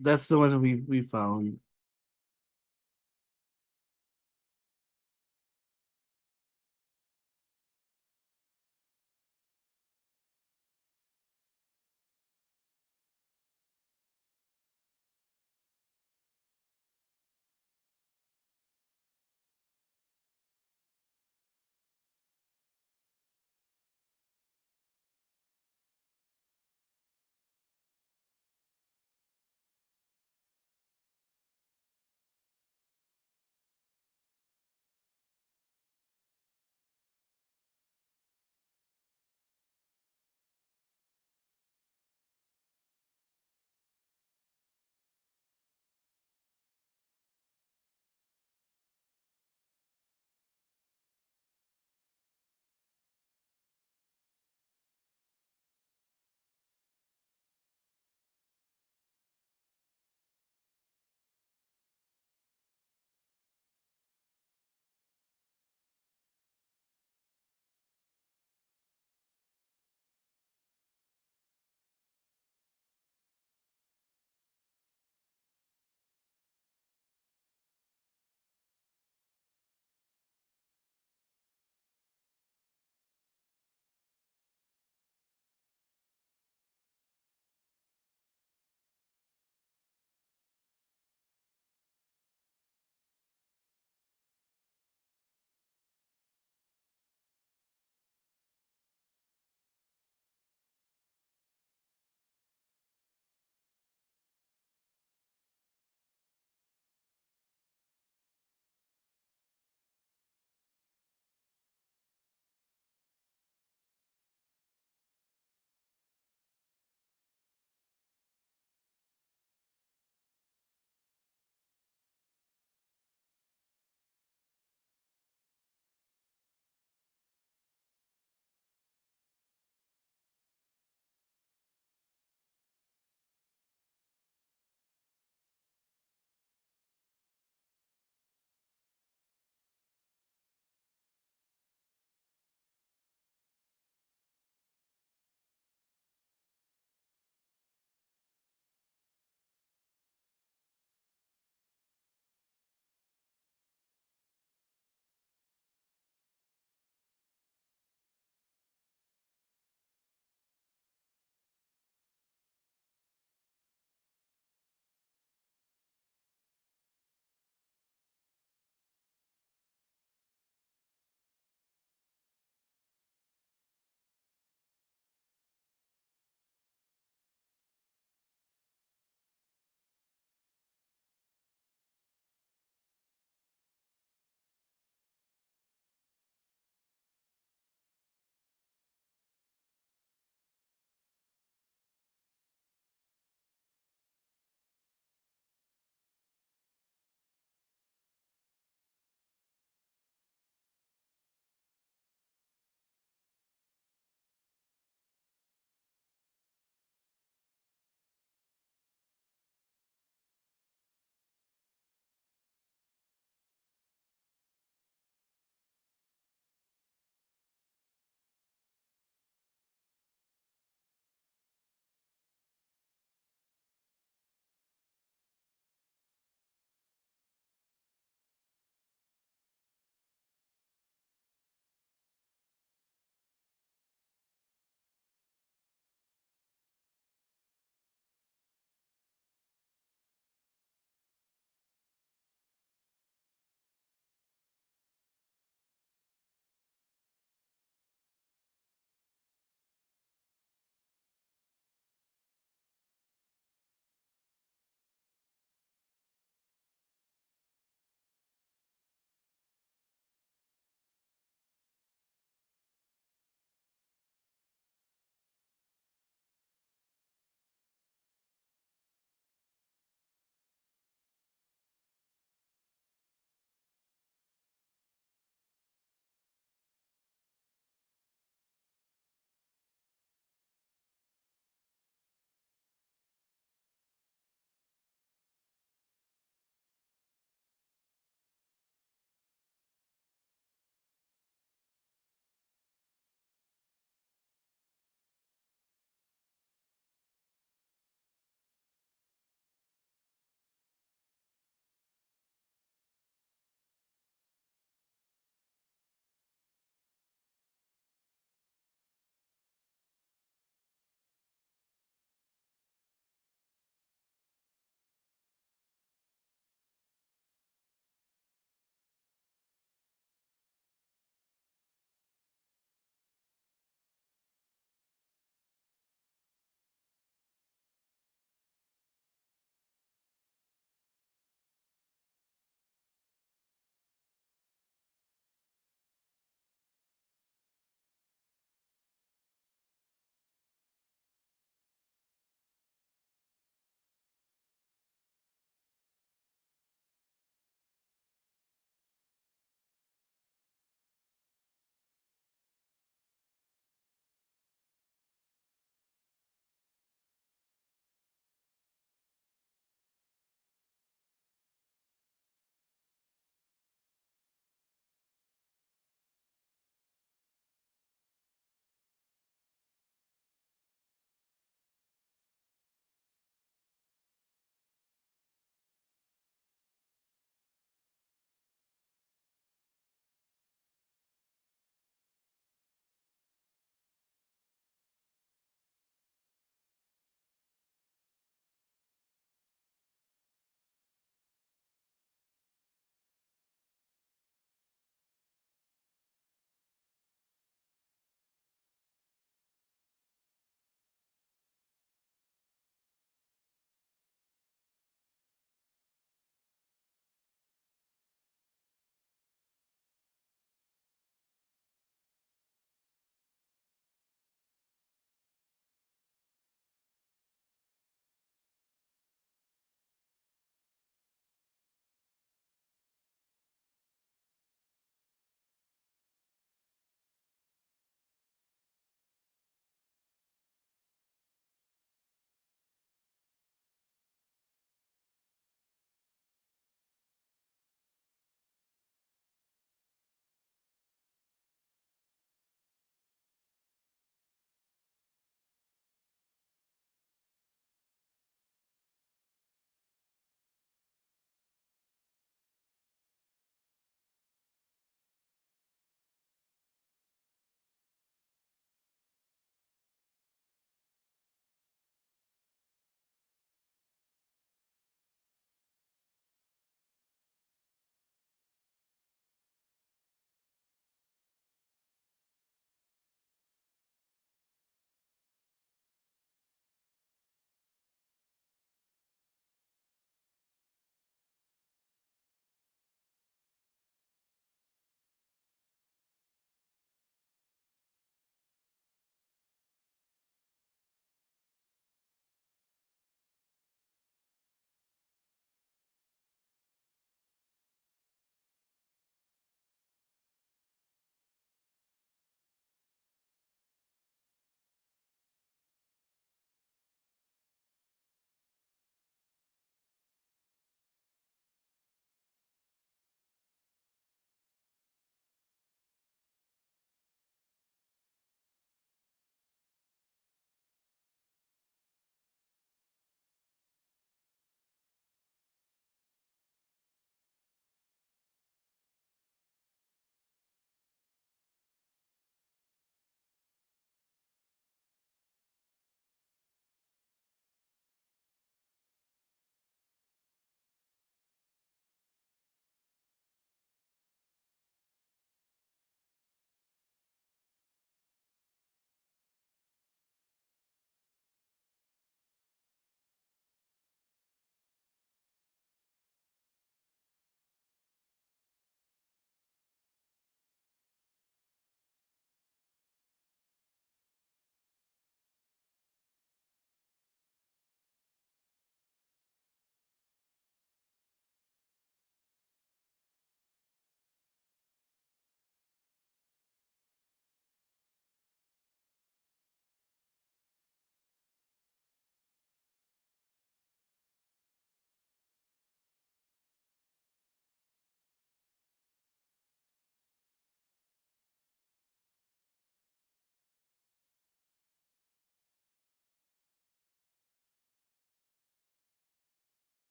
That's the one we found.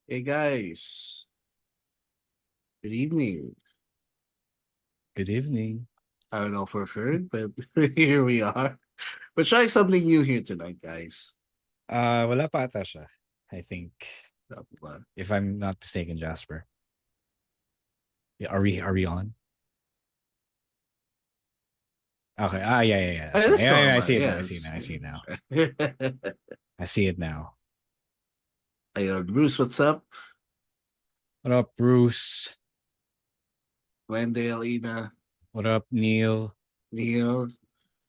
Hey guys, good evening. Good evening. I don't know if we're heard, but here we are. We're trying something new here tonight, guys. Wala pa ata siya. I think, Uh, if I'm not mistaken, Jasper. Yeah, are we on? Okay. Yeah. That's Let's right. talk Yeah, I about see it. it now. I Yes. see it now. I see it now. I see it now. Ayun, Bruce, what's up? What up, Bruce? Glendale, Ina, What up, Neil? Neil.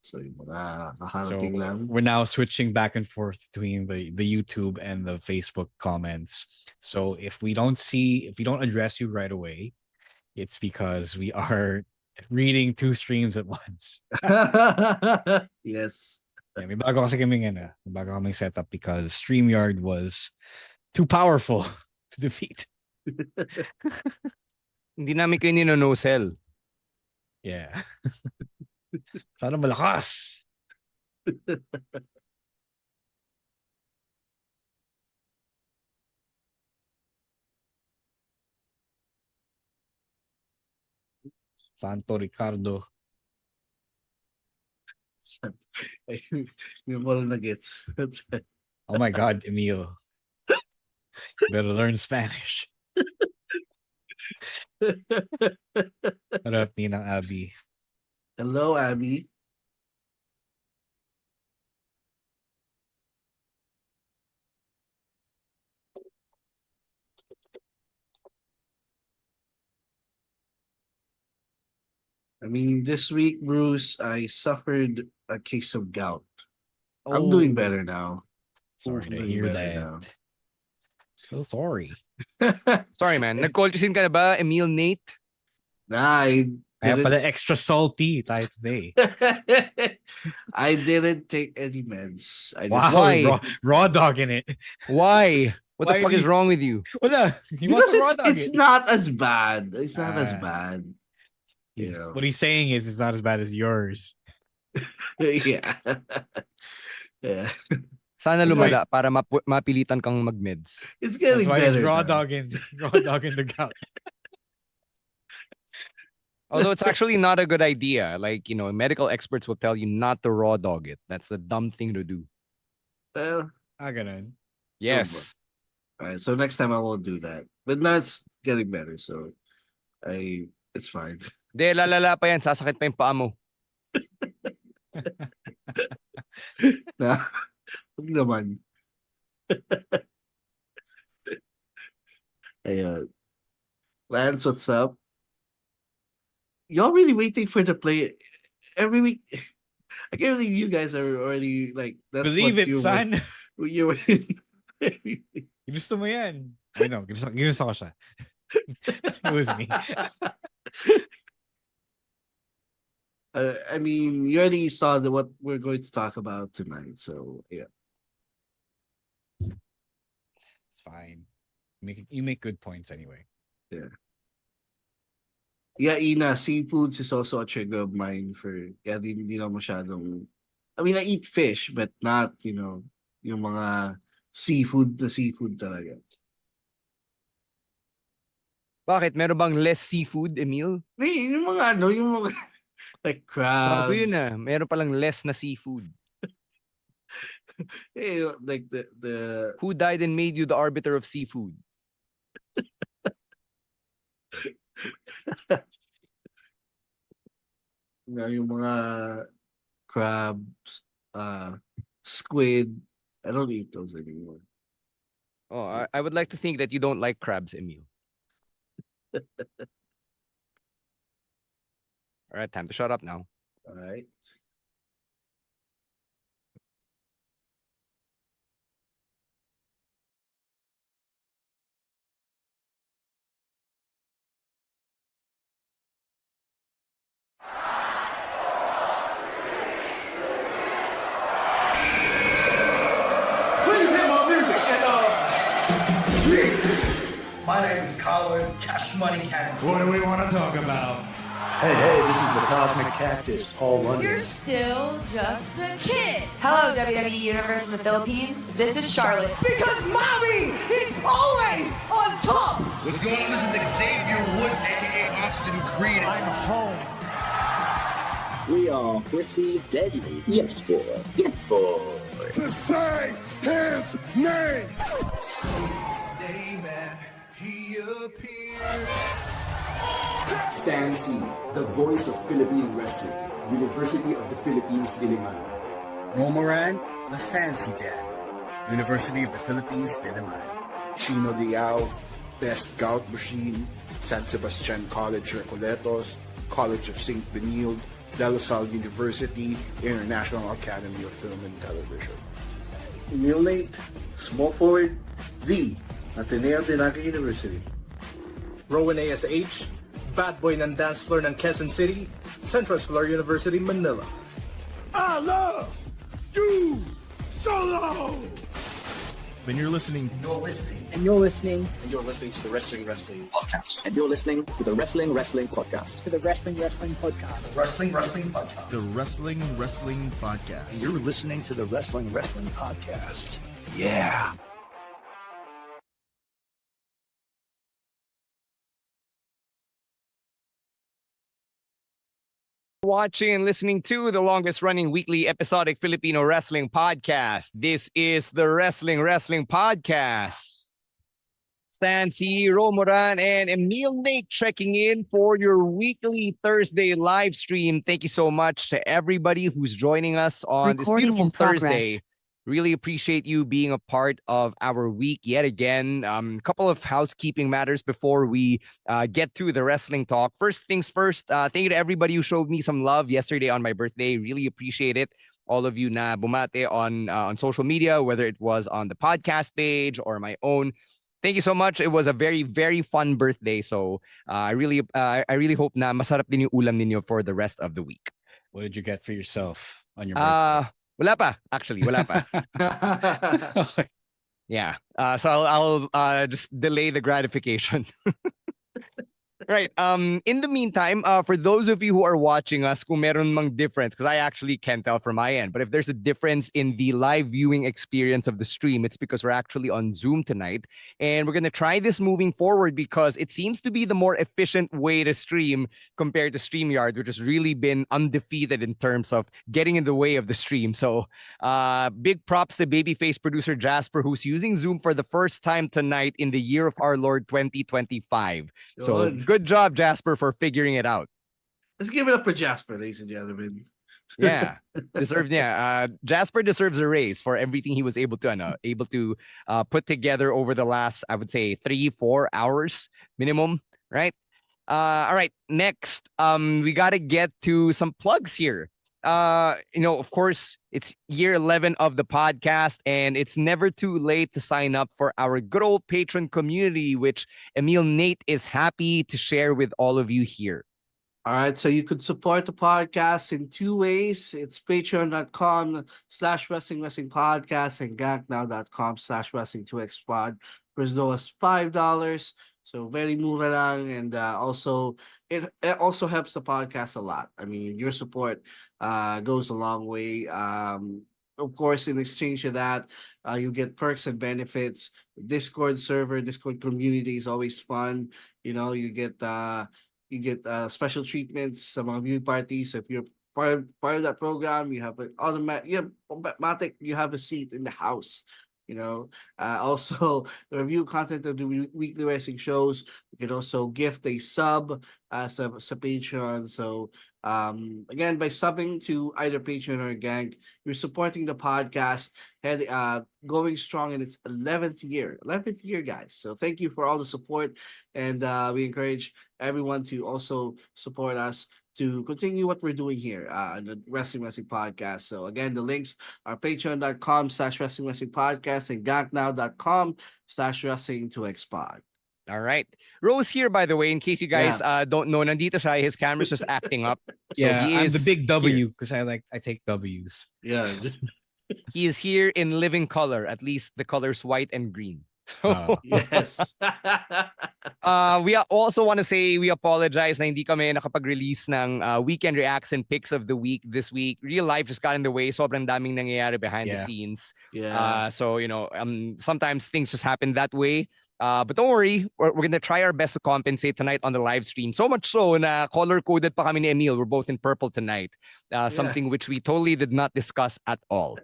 So yung mga So kakarating lang. we're now switching back and forth between the YouTube and the Facebook comments. So if we don't address you right away, it's because we are reading two streams at once. Yes. Yeah, may bago kasi kaming setup because StreamYard was too powerful to defeat. Hindi namin kayo nino-no-sell. Yeah. Sana malakas. Santo Ricardo. Yung wala na gets. Oh my God, Emil. You better learn Spanish. What up, Ninang Abby? Hello, Abby. I mean, this week, Bruce, I suffered a case of gout. I'm doing better now. Sorry I'm to doing hear better that. now. So sorry. Sorry, man. Nag-colchicine ka na ba, Emil Nate? Nah, Kaya pala extra salty tayo today. I didn't take any meds. I Wow, just Why? raw dog in it. Why? What Why the fuck do is you- wrong with you? Wala. He because wants to raw dog it's it. not as bad. It's not as Ah. bad. Yeah. What he's saying is it's not as bad as yours. Yeah. Yeah. Sana That's lumala para mapilitan kang mag-meds. It's That's getting why he's better. raw now. dogging the gout. Although it's actually not a good idea. Like, medical experts will tell you not to raw dog it. That's the dumb thing to do. Well, Ganun. Yes. all right. So next time I won't do that. But now it's getting better. So it's fine. De, lalala pa yan. Sasakit pa yung paa mo. Nah, huwag naman. Ayun. Lance, what's up? Y'all really waiting for the play every week? I can't believe you guys are already like that's Believe what it, son. You were Ginusto mo yan. I know. Ginusto ko siya. It was me. I mean, you already saw what we're going to talk about tonight, so yeah. It's fine. You make good points anyway. Yeah. Yeah, Ina, seafoods is also a trigger of mine for kaya di na masyadong I mean, I eat fish, but not, yung mga seafood talaga. Bakit? Meron bang less seafood, Emil? Yung mga like crabs. Bago yun ah. Meron palang less na seafood. Like the Who died and made you the arbiter of seafood? yung mga crabs, squid. I don't eat those anymore. Oh, I would like to think that you don't like crabs, Emil. All right, time to shut up now. All right. Please hit my music and My name is Colin Cash Money Cat. What do we want to talk about? Hey, this is the Cosmic Cactus, Paul London. You're still just a kid. Hello, WWE Universe in the Philippines. This is Charlotte. because mommy is always What's going on? This is Xavier Woods, aka Austin Creed. I'm home. We are pretty deadly. Yes, boy. Yes, boy. To say his name. Stan C, the voice of Philippine wrestling, University of the Philippines, Diliman. Romoran, the fancy dad, University of the Philippines, Diliman. Chino Liao, Best Gout Machine, San Sebastian College, Recoletos, College of St. Benilde, De La Salle University, International Academy of Film and Television. Emil Nate, small forward, the Ateneo de Naga University. Rowan ASH, Bad Boy ng Dance Floor ng Quezon City, Central Scholar University, Manila. I love you solo. When you're listening, You're listening. And you're listening And you're listening to the Wrestling Podcast. And you're listening to the Wrestling Podcast. to the Wrestling Podcast. Wrestling Podcast. the Wrestling Podcast. You're listening to the Wrestling Podcast. Yeah. Watching and listening to the longest running weekly episodic Filipino wrestling podcast. This is the Wrestling Podcast. Stan C, Romoran, and Emil Nate checking in for your weekly Thursday live stream. Thank you so much to everybody who's joining us on this beautiful Thursday. Really appreciate you being a part of our week yet again. A couple of housekeeping matters before we get to the wrestling talk. First things first, thank you to everybody who showed me some love yesterday on my birthday. Really appreciate it. All of you na bumate on social media, whether it was on the podcast page or my own. Thank you so much. It was a very, very fun birthday. So I really hope na masarap din yung ulam ninyo for the rest of the week. What did you get for yourself on your birthday? Wala pa. Actually, wala pa. Okay. Yeah. So I'll just delay the gratification. Right. In the meantime, for those of you who are watching us, kung meron mang difference, because I actually can't tell from my end, but if there's a difference in the live viewing experience of the stream, it's because we're actually on Zoom tonight. And we're going to try this moving forward because it seems to be the more efficient way to stream compared to StreamYard, which has really been undefeated in terms of getting in the way of the stream. So big props to babyface producer Jasper, who's using Zoom for the first time tonight in the year of our Lord 2025. So good job, Jasper, for figuring it out. Let's give it up for Jasper, ladies and gentlemen. Yeah, deserves. Yeah, Jasper deserves a raise for everything he was able to put together over the last, I would say, 3-4 hours minimum. Right. All right. Next, we got to get to some plugs here. Of course, it's year 11 of the podcast, and it's never too late to sign up for our good old patron community, which Emil Nate is happy to share with all of you here. All right, so you could support the podcast in two ways. It's patreon.com/wrestling podcast and ganknow.com/wrestling2xpod for as low as $5. So very mura lang, and also it also helps the podcast a lot. I mean, your support goes a long way. Of course, in exchange for that, you get perks and benefits. Discord server, Discord community is always fun. You get special treatments sa mga viewing parties. So if you're part of that program, you have an automatic, you have a seat in the house. Also the review content of the weekly wrestling shows. You can also gift a sub sa Patreon. So again, by subbing to either Patreon or Gank, you're supporting the podcast and going strong in its 11th year, guys. So thank you for all the support, and we encourage everyone to also support us to continue what we're doing here on the Wrestling Podcast. So again, the links are patreon.com/wrestling podcast and ganknow.com/wrestling2xpod. All right. Rose here, by the way, in case you guys don't know, nandito siya, his camera's just acting up. So Yeah, he I'm is the big W here. because I take W's. Yeah. He is here in living color, at least the colors white and green. Yes. We also want to say we apologize na hindi kami nakapag-release ng Weekend Reax and Picks of the Week this week. Real life just got in the way. Sobrang daming nangyayari behind the scenes. Yeah. So, sometimes things just happen that way. But don't worry, we're going to try our best to compensate tonight on the live stream. So much so na color-coded pa kami ni Emil. We're both in purple tonight. Something which we totally did not discuss at all.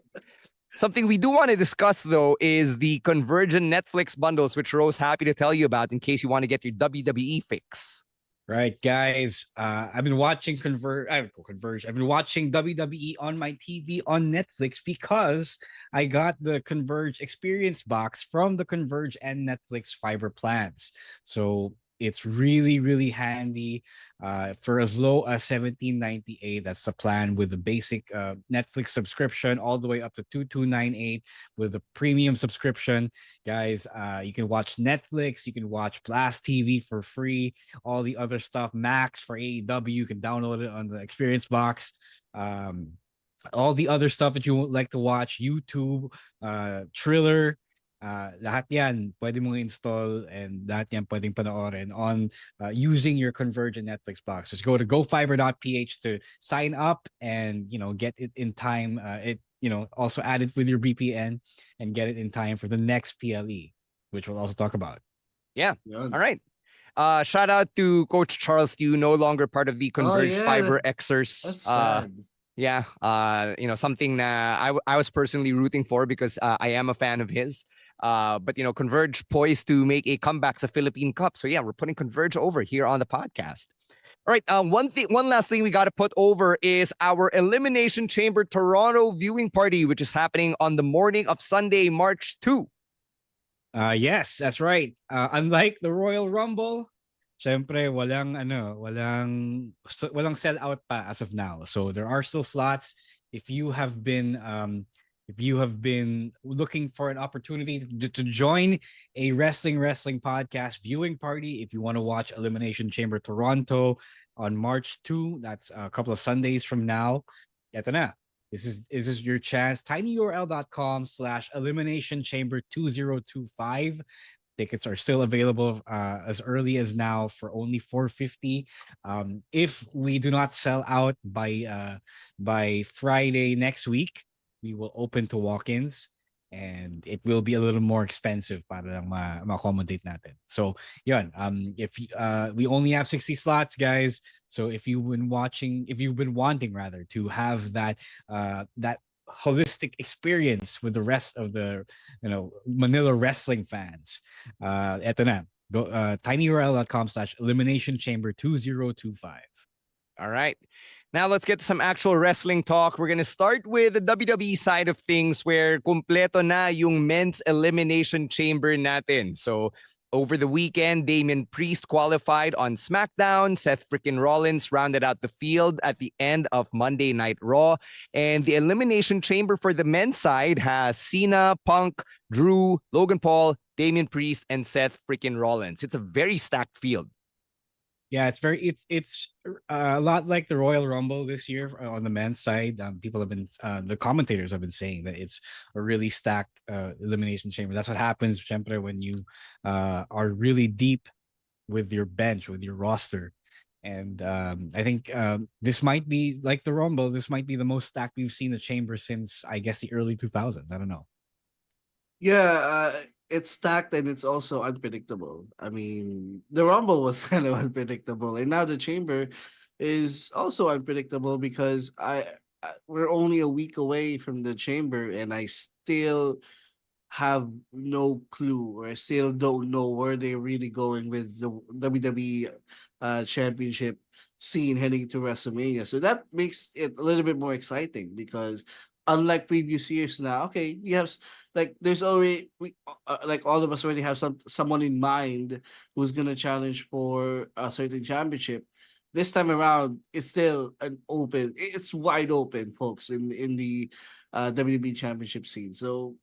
Something we do want to discuss, though, is the Convergent Netflix bundles, which Rose happy to tell you about in case you want to get your WWE fix. Right, guys. I've been watching Converge. I've been watching WWE on my TV on Netflix because I got the Converge Experience box from the Converge and Netflix fiber plans. So it's really, really handy. For as low as $17.98, that's the plan with the basic Netflix subscription, all the way up to $22.98 with the premium subscription. Guys, you can watch Netflix, you can watch Blast TV for free, all the other stuff, Max for AEW, you can download it on the Experience box. All the other stuff that you would like to watch, YouTube, Triller, lahat yan pwede mong install, and lahat yan pwedeng panoorin on using your Convergent Netflix box. Just go to gofiber.ph to sign up and get it in time. Also add it with your VPN and get it in time for the next PLE, which we'll also talk about. Yeah. All right. Shout out to Coach Charles Yu, no longer part of the Converge Fiber Xers. That's sad. Yeah. Something I was personally rooting for because I am a fan of his. But Converge poised to make a comeback to Philippine Cup. So yeah, we're putting Converge over here on the podcast. All right. One last thing we got to put over is our Elimination Chamber Toronto viewing party, which is happening on the morning of Sunday, March 2. Yes, that's right. Unlike the Royal Rumble, syempre walang sell out pa as of now. So there are still slots. If you have been looking for an opportunity to join a wrestling podcast viewing party, if you want to watch Elimination Chamber Toronto on March 2, that's a couple of Sundays from now. Eto na. This is your chance. tinyurl.com/elimination chamber 2025. Tickets are still available as early as now for only $450. If we do not sell out by Friday next week, we will open to walk-ins, and it will be a little more expensive para lang ma-accommodate natin. So, yun. We only have 60 slots, guys. So if you've been wanting rather to have that holistic experience with the rest of the Manila wrestling fans, eto na. Go tinyurl.com/elimination chamber 2025. All right. Now let's get to some actual wrestling talk. We're going to start with the WWE side of things, where kumpleto na yung men's elimination chamber natin. So over the weekend, Damian Priest qualified on SmackDown. Seth freaking Rollins rounded out the field at the end of Monday Night Raw. And the elimination chamber for the men's side has Cena, Punk, Drew, Logan Paul, Damian Priest, and Seth freaking Rollins. It's a very stacked field. Yeah, it's a lot like the Royal Rumble this year on the men's side. People have been the commentators have been saying that it's a really stacked elimination chamber. That's what happens, syempre, when you are really deep with your bench, with your roster. And I think this might be like the Rumble. This might be the most stacked we've seen the chamber since, I guess, the early 2000s. I don't know. Yeah, it's stacked and it's also unpredictable. I mean, the Rumble was kind of unpredictable, and now the Chamber is also unpredictable because we're only a week away from the Chamber, and I still have no clue, or I still don't know where they're really going with the WWE Championship scene heading to WrestleMania. So that makes it a little bit more exciting because unlike previous years now, okay, we have there's already like all of us already have someone in mind who's gonna challenge for a certain championship. This time around, it's still it's wide open, folks, in the WWE Championship scene. So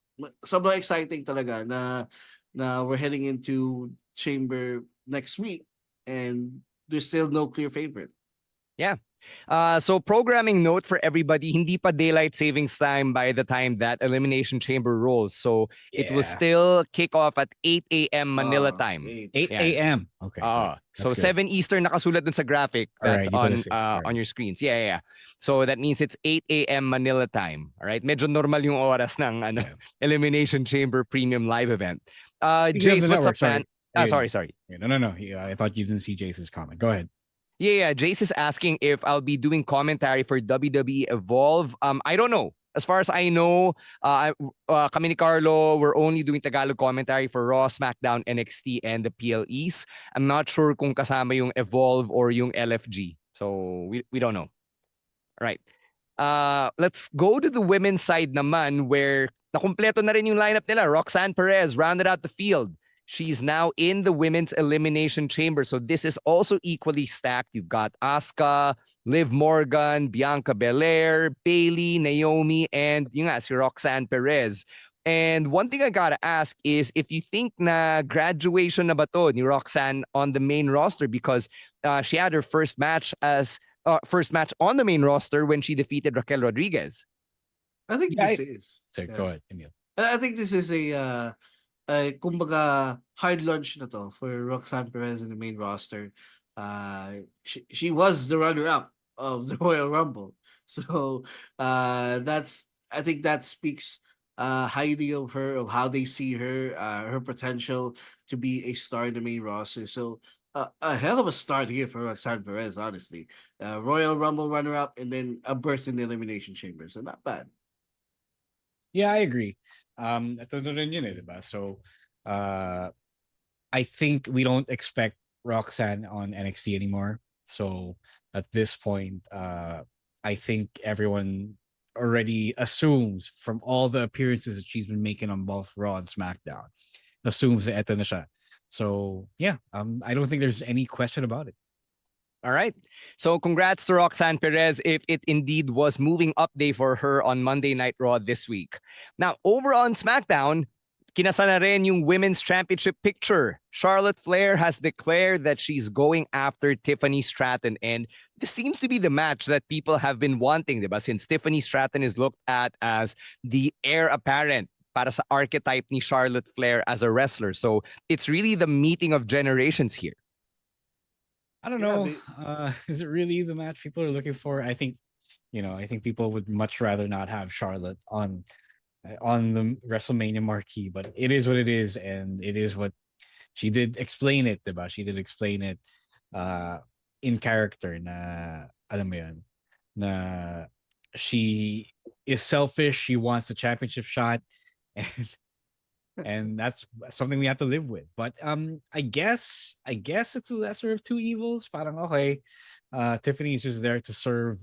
sobrang exciting talaga na we're heading into Chamber next week, and there's still no clear favorite. Yeah. So programming note for everybody, hindi pa daylight savings time by the time that Elimination Chamber rolls. So it will still kick off at 8 a.m. Manila time. 8 a.m. Okay. So good. 7 Eastern nakasulat dun sa graphic that's right, on your screens. Yeah. So that means it's 8 a.m. Manila time. All right. Medyo normal yung oras ng Elimination Chamber Premium Live event. Speaking of Jace, the what's up, network, sorry. man? Sorry. No. I thought you didn't see Jace's comment. Go ahead. Yeah. Jace is asking if I'll be doing commentary for WWE Evolve. I don't know. As far as I know, kami ni Carlo, we're only doing Tagalog commentary for Raw, SmackDown, NXT, and the PLEs. I'm not sure kung kasama yung Evolve or yung LFG. So we don't know. All right. Let's go to the women's side naman where nakumpleto na rin yung lineup nila. Roxanne Perez rounded out the field. She's now in the women's elimination chamber. So this is also equally stacked. You've got Asuka, Liv Morgan, Bianca Belair, Bailey, Naomi, and yung nga, si Roxanne Perez. And one thing I gotta ask is if you think na graduation na ba to ni Roxanne on the main roster because she had her first match on the main roster when she defeated Raquel Rodriguez. I think this is. So go ahead, Emil. I think this is a kumbaga hard launch na to for Roxanne Perez in the main roster. She was the runner-up of the Royal Rumble, so I think that speaks highly of her, of how they see her, her potential to be a star in the main roster. So a hell of a start here for Roxanne Perez, honestly. Royal Rumble runner-up and then a berth in the Elimination Chamber, so not bad. Yeah, I agree. Ito na rin yun diba? So, I think we don't expect Roxanne on NXT anymore. So, at this point, I think everyone already assumes from all the appearances that she's been making on both Raw and SmackDown, assumes that eto na siya. So, yeah, I don't think there's any question about it. All right. So congrats to Roxanne Perez if it indeed was moving up day for her on Monday Night Raw this week. Now, over on SmackDown, kinasa na rin yung Women's Championship picture. Charlotte Flair has declared that she's going after Tiffany Stratton. And this seems to be the match that people have been wanting, diba? Since Tiffany Stratton is looked at as the heir apparent para sa archetype ni Charlotte Flair as a wrestler. So it's really the meeting of generations here. I don't know. Is it really the match people are looking for? I think people would much rather not have Charlotte on the WrestleMania marquee, but it is what it is, and it is what she did explain it, diba? She did explain it in character na alam mo yun, na she is selfish, she wants the championship shot, and that's something we have to live with. But I guess it's a lesser of two evils. Parang okay. Tiffany's just there to serve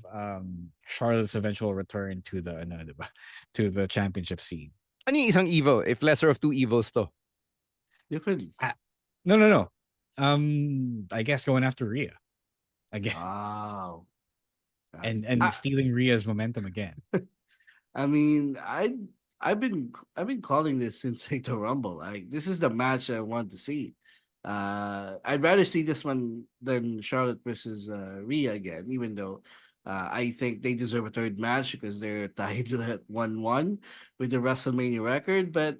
Charlotte's eventual return to the championship scene. Ano yung isang evil if lesser of two evils to? Different. No. I guess going after Rhea again. Wow. And stealing Rhea's momentum again. I mean, I've been calling this since the Rumble. Like, this is the match I want to see. I'd rather see this one than Charlotte versus Rhea again, even though I think they deserve a third match because they're tied at 1-1 with the WrestleMania record. But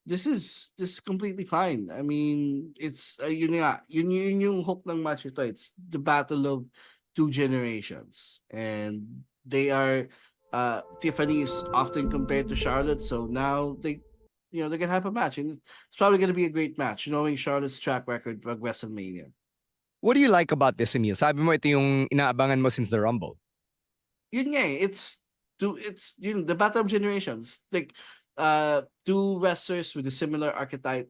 this is completely fine. I mean, it's yun yung hook ng match ito. It's the battle of two generations, and they are. Tiffany is often compared to Charlotte, so now they're gonna have a match, and it's probably gonna be a great match, knowing Charlotte's track record for WrestleMania. What do you like about this, Emil? Sabi mo ito yung inaabangan mo since the Rumble. Yun nga, it's the battle of generations, like two wrestlers with a similar archetype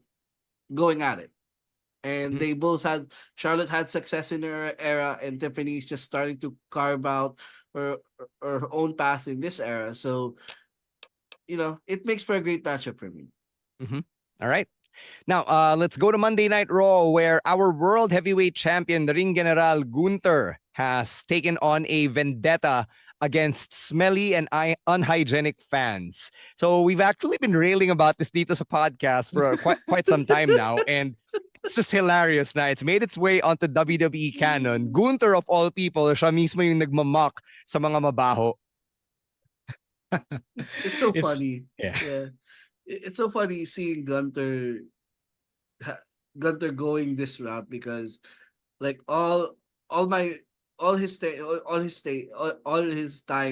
going at it, and they both had Charlotte had success in her era, and Tiffany's just starting to carve out her own path in this era. So, it makes for a great matchup for me. All right. Now, let's go to Monday Night Raw, where our World Heavyweight Champion, the Ring General Gunther, has taken on a vendetta against smelly and unhygienic fans. So we've actually been railing about this dito sa podcast for quite some time now, and it's just hilarious na it's made its way onto WWE canon. Gunther, of all people, siya mismo yung nagmamock sa mga mabaho. It's so funny. Yeah. It's so funny seeing Gunther going this route, because like all his time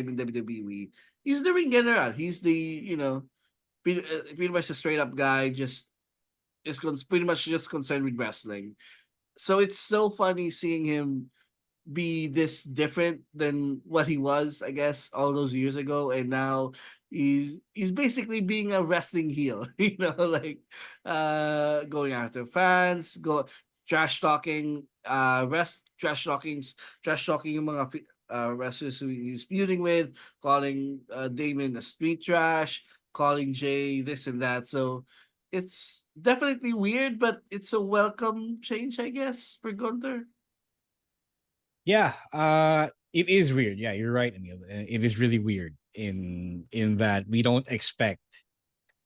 in WWE, he's the Ring General. He's the pretty much a straight up guy, just pretty much just concerned with wrestling. So it's so funny seeing him be this different than what he was, I guess, all those years ago, and now he's basically being a wrestling heel, like going after fans, trash talking, trash talking yung mga wrestlers who he's feuding with, calling Damon a street trash, calling Jay this and that. So it's definitely weird, but it's a welcome change, I guess, for Gunther. Yeah, it is weird. Yeah, you're right, Emil. It is really weird in that we don't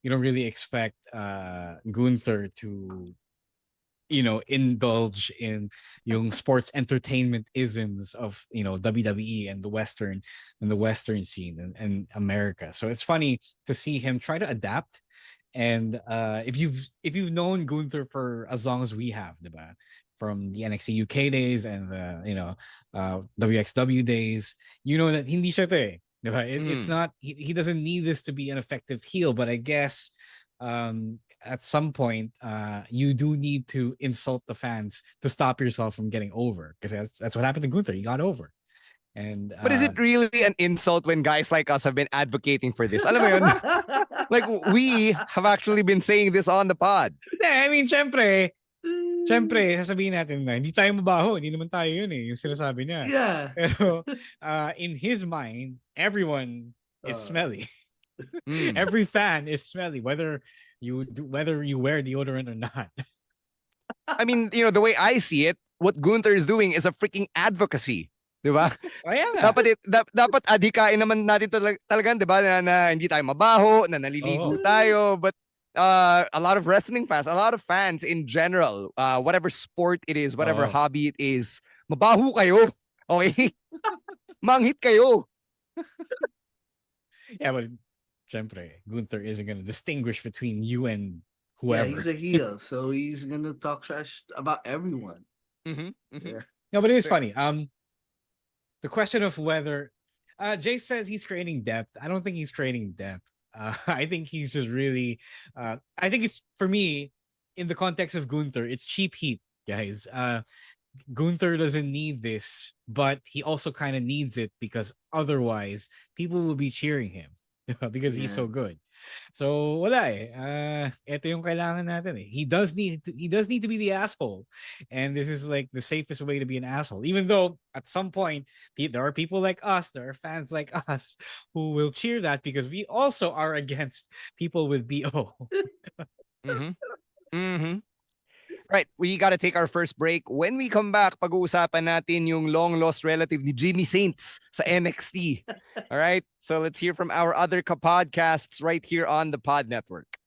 really expect Gunther to indulge in yung sports entertainment isms of WWE and the Western scene and America. So it's funny to see him try to adapt. And if you've known Gunther for as long as we have, diba? From the NXT UK days and the WXW days, you know that hindi siya to eh, diba? It's not he doesn't need this to be an effective heel, but I guess at some point you do need to insult the fans to stop yourself from getting over, because that's what happened to Gunther. He got over. And but is it really an insult when guys like us have been advocating for this? Alam mo yun? Like, we have actually been saying this on the pod. I mean, syempre, sasabihin natin na hindi tayo mabaho, hindi naman tayo yun eh, yung sinasabi niya. Yeah. Pero in his mind, everyone is smelly. Every fan is smelly, whether you wear deodorant or not. I mean, the way I see it, what Gunther is doing is a freaking advocacy. Diba? Dapat adhikain naman natin talagang, diba, na hindi tayo mabaho, na naliligo tayo. But a lot of wrestling fans, a lot of fans in general, whatever sport it is, whatever hobby it is, mabaho kayo. Okay? Manghit kayo. Yeah, but syempre, Gunther isn't going to distinguish between you and whoever. Yeah, he's a heel, so he's going to talk trash about everyone. Yeah. No, but it is funny. The question of whether Jay says he's creating depth. I don't think he's creating depth. I think he's just really I think it's, for me, in the context of Gunther, it's cheap heat, guys. Gunther doesn't need this, but he also kind of needs it because otherwise people will be cheering him because he's so good. So wala eh. Ito yung kailangan natin eh. He does need to be the asshole, and this is like the safest way to be an asshole. Even though at some point there are people like us, there are fans like us who will cheer that because we also are against people with BO. Right, we got to take our first break. When we come back, pag-uusapan natin yung long-lost relative ni Jimmy Saints sa NXT. All right, so let's hear from our other podcasts right here on the Pod Network.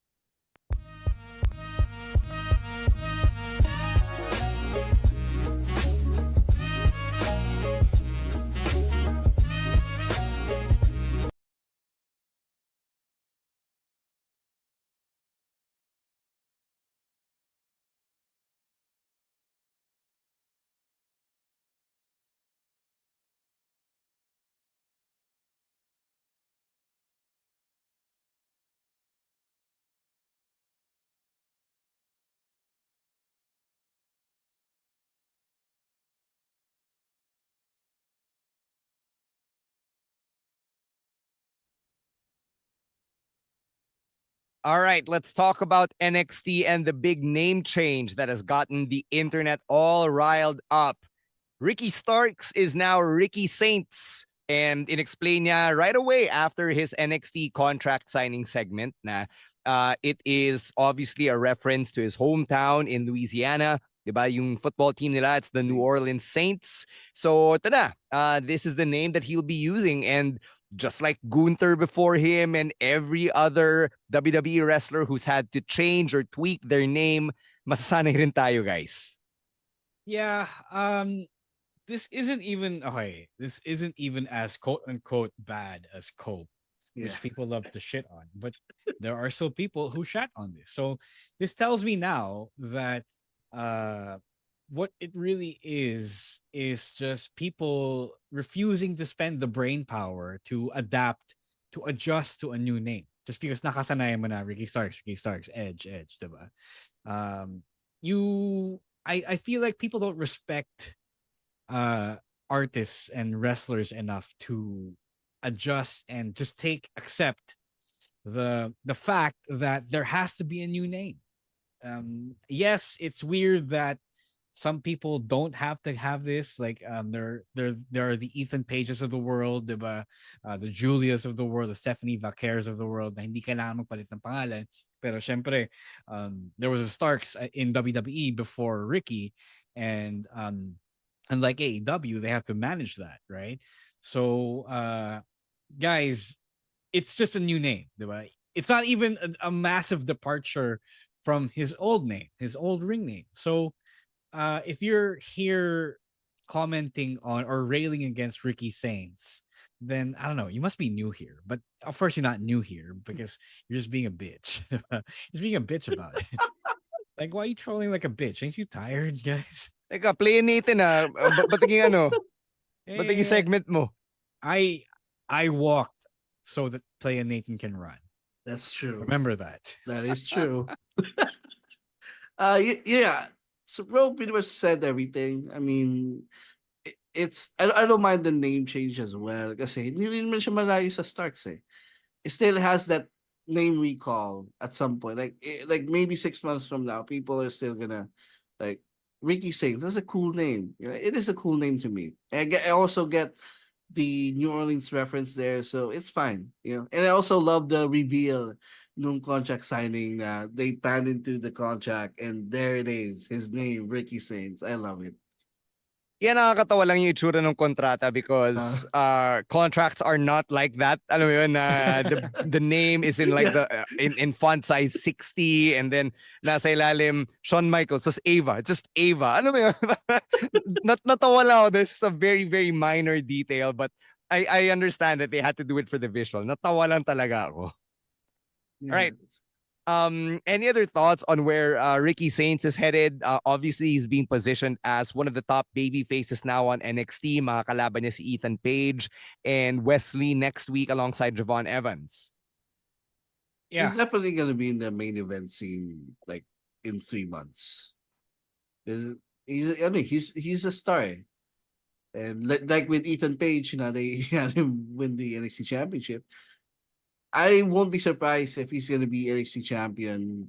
All right, let's talk about NXT and the big name change that has gotten the internet all riled up. Ricky Starks is now Ricky Saints. And in-explain niya right away after his NXT contract signing segment na it is obviously a reference to his hometown in Louisiana. Diba? Yung football team nila, it's the New Orleans Saints. So ito na, this is the name that he'll be using. And just like Gunther before him and every other WWE wrestler who's had to change or tweak their name, masasanay rin tayo, guys. Yeah, this isn't even as quote unquote bad as Cope, which people love to shit on, but there are still people who shat on this. So this tells me now that what it really is just people refusing to spend the brain power to adapt, to adjust to a new name. Just because nakasanayan mo na Ricky Starks, Edge, diba? I feel like people don't respect artists and wrestlers enough to adjust and just accept the fact that there has to be a new name. Yes, it's weird that some people don't have to have this. Like there are the Ethan Pages of the world, diba? The Julias of the world, the Stephanie Vaquers of the world na hindi kailangan magpalit ng pangalan. Pero syempre, there was a Starks in WWE before Ricky, and unlike AEW, they have to manage that, right? So guys, it's just a new name, diba? It's not even a massive departure from his old name, his old ring name. So if you're here commenting on or railing against Ricky Saints, then I don't know, you must be new here. But of course you're not new here because you're just being a bitch. Just being a bitch about it. Like, why are you trolling like a bitch? Ain't you tired, guys? Teka, play natin ba't naging ba't naging segment mo? I walked so that Play and Nathan can run. That's true. Remember that. That is true. Yeah. So Bro pretty much said everything. I mean, I don't mind the name change as well kasi hindi rin naman siya malayo sa Starks eh. It still has that name recall at some point. Like maybe 6 months from now, people are still gonna like Ricky Saints. That's a cool name. You know, it is a cool name to me. I also get the New Orleans reference there, so it's fine. You know, and I also love the reveal nung contract signing. They panned into the contract, and there it is, his name, Ricky Saints. I love it. Yeah, nakakatawa lang yung itsura ng kontrata because contracts are not like that. Alam mo yun, the name is in like the in font size 60 and then nasa ilalim Shawn Michaels, just Ava. It's just Ava. Ano mo yun? Natawa lang ako. There's just a very, very minor detail, but I understand that they had to do it for the visual. Natawa lang talaga ako. Yeah. All right. Any other thoughts on where Ricky Saints is headed? Obviously, he's being positioned as one of the top baby faces now on NXT. Makakalaban niya si Ethan Page and Wesley next week alongside Javon Evans. Yeah. He's definitely going to be in the main event scene like in 3 months. He's a star. And like with Ethan Page, you know, they had him win the NXT championship. I won't be surprised if he's going to be NXT champion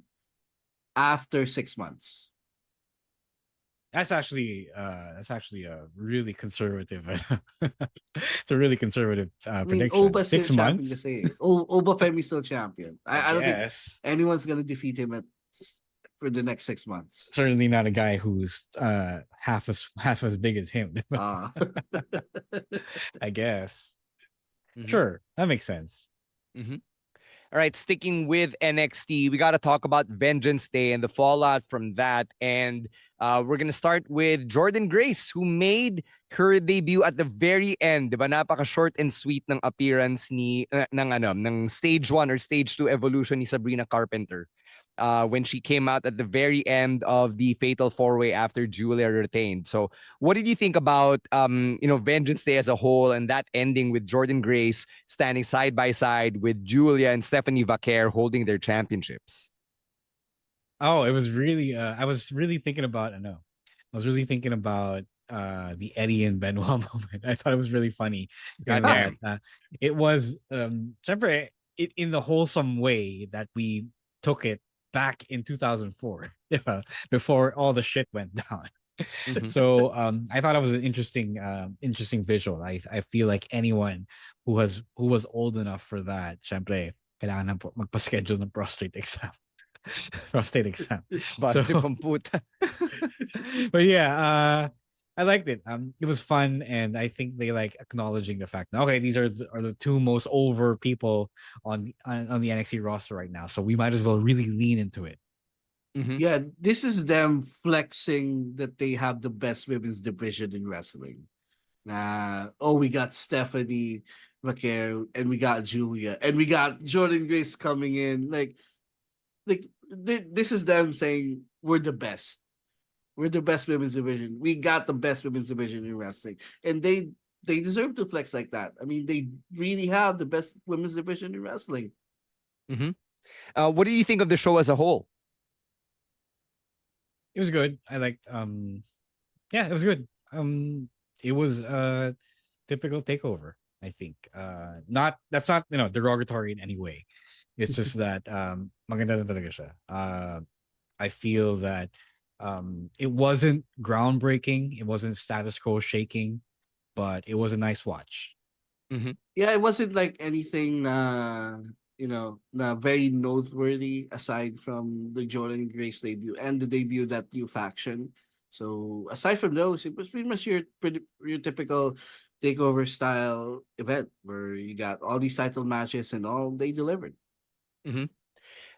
after 6 months. That's actually a really conservative. It's a really conservative prediction. Oba's 6 still months. champion kasi. Oba Femi's still champion. I don't think anyone's going to defeat him for the next 6 months. Certainly not a guy who's half as big as him. I guess. Mm-hmm. Sure, that makes sense. Mm-hmm. All right, sticking with NXT, we got to talk about Vengeance Day and the fallout from that. And we're going to start with Jordan Grace, who made her debut at the very end. Diba? Napaka-short and sweet ng appearance ng stage 1 or stage 2 evolution ni Sabrina Carpenter. When she came out at the very end of the Fatal 4-Way after Julia retained. So what did you think about Vengeance Day as a whole and that ending with Jordan Grace standing side by side with Julia and Stephanie Vaquer holding their championships? Oh, it was really I was really thinking about the Eddie and Benoit moment. I thought it was really funny. It was in the wholesome way that we took it back in 2004 before all the shit went down. Mm-hmm. So I thought it was an interesting visual. I feel like anyone who was old enough for that, syempre, kailangan magpa-schedule ng prostate exam. But yeah, I liked it. It was fun, and I think they like acknowledging the fact that, okay, these are the two most over people on the NXT roster right now, so we might as well really lean into it. Mm-hmm. Yeah, this is them flexing that they have the best women's division in wrestling. We got Stephanie Vaquer, and we got Julia, and we got Jordan Grace coming in. Like this is them saying we're the best. We're the best women's division. We got the best women's division in wrestling. And they deserve to flex like that. I mean, they really have the best women's division in wrestling. Mm-hmm. What do you think of the show as a whole? It was good. I liked yeah, it was good. It was a typical takeover, I think. Not that's not, derogatory in any way. It's just that maganda na talaga siya. I feel that it wasn't groundbreaking, it wasn't status quo shaking, but it was a nice watch. Yeah, it wasn't like anything na very noteworthy aside from the Jordan Grace debut and the debut of that new faction. So aside from those, it was pretty much your typical takeover style event where you got all these title matches and all they delivered.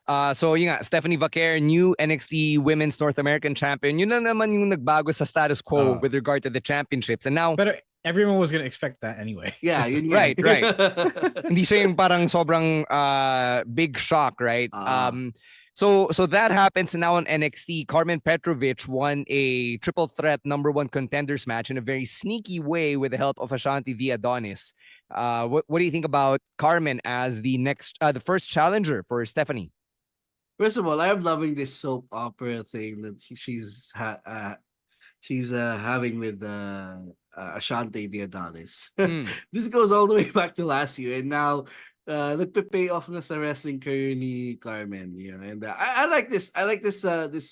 So yun nga, Stephanie Vaquer, new NXT Women's North American Champion. Yun na naman yung nagbago sa status quo with regard to the championships. And now, But everyone was gonna expect that anyway. Yeah, yun nga. right. Hindi siya yung parang sobrang big shock, right? So that happens now on NXT. Carmen Petrovic won a triple threat #1 contenders match in a very sneaky way with the help of Ashanti the Adonis. What do you think about Carmen as the first challenger for Stephanie? First of all, I'm loving this soap opera thing that she's having with Ashanti the Adonis. This goes all the way back to last year, and now nagpe-pay off na sa wrestling career ni Carmen. And I like this. I like this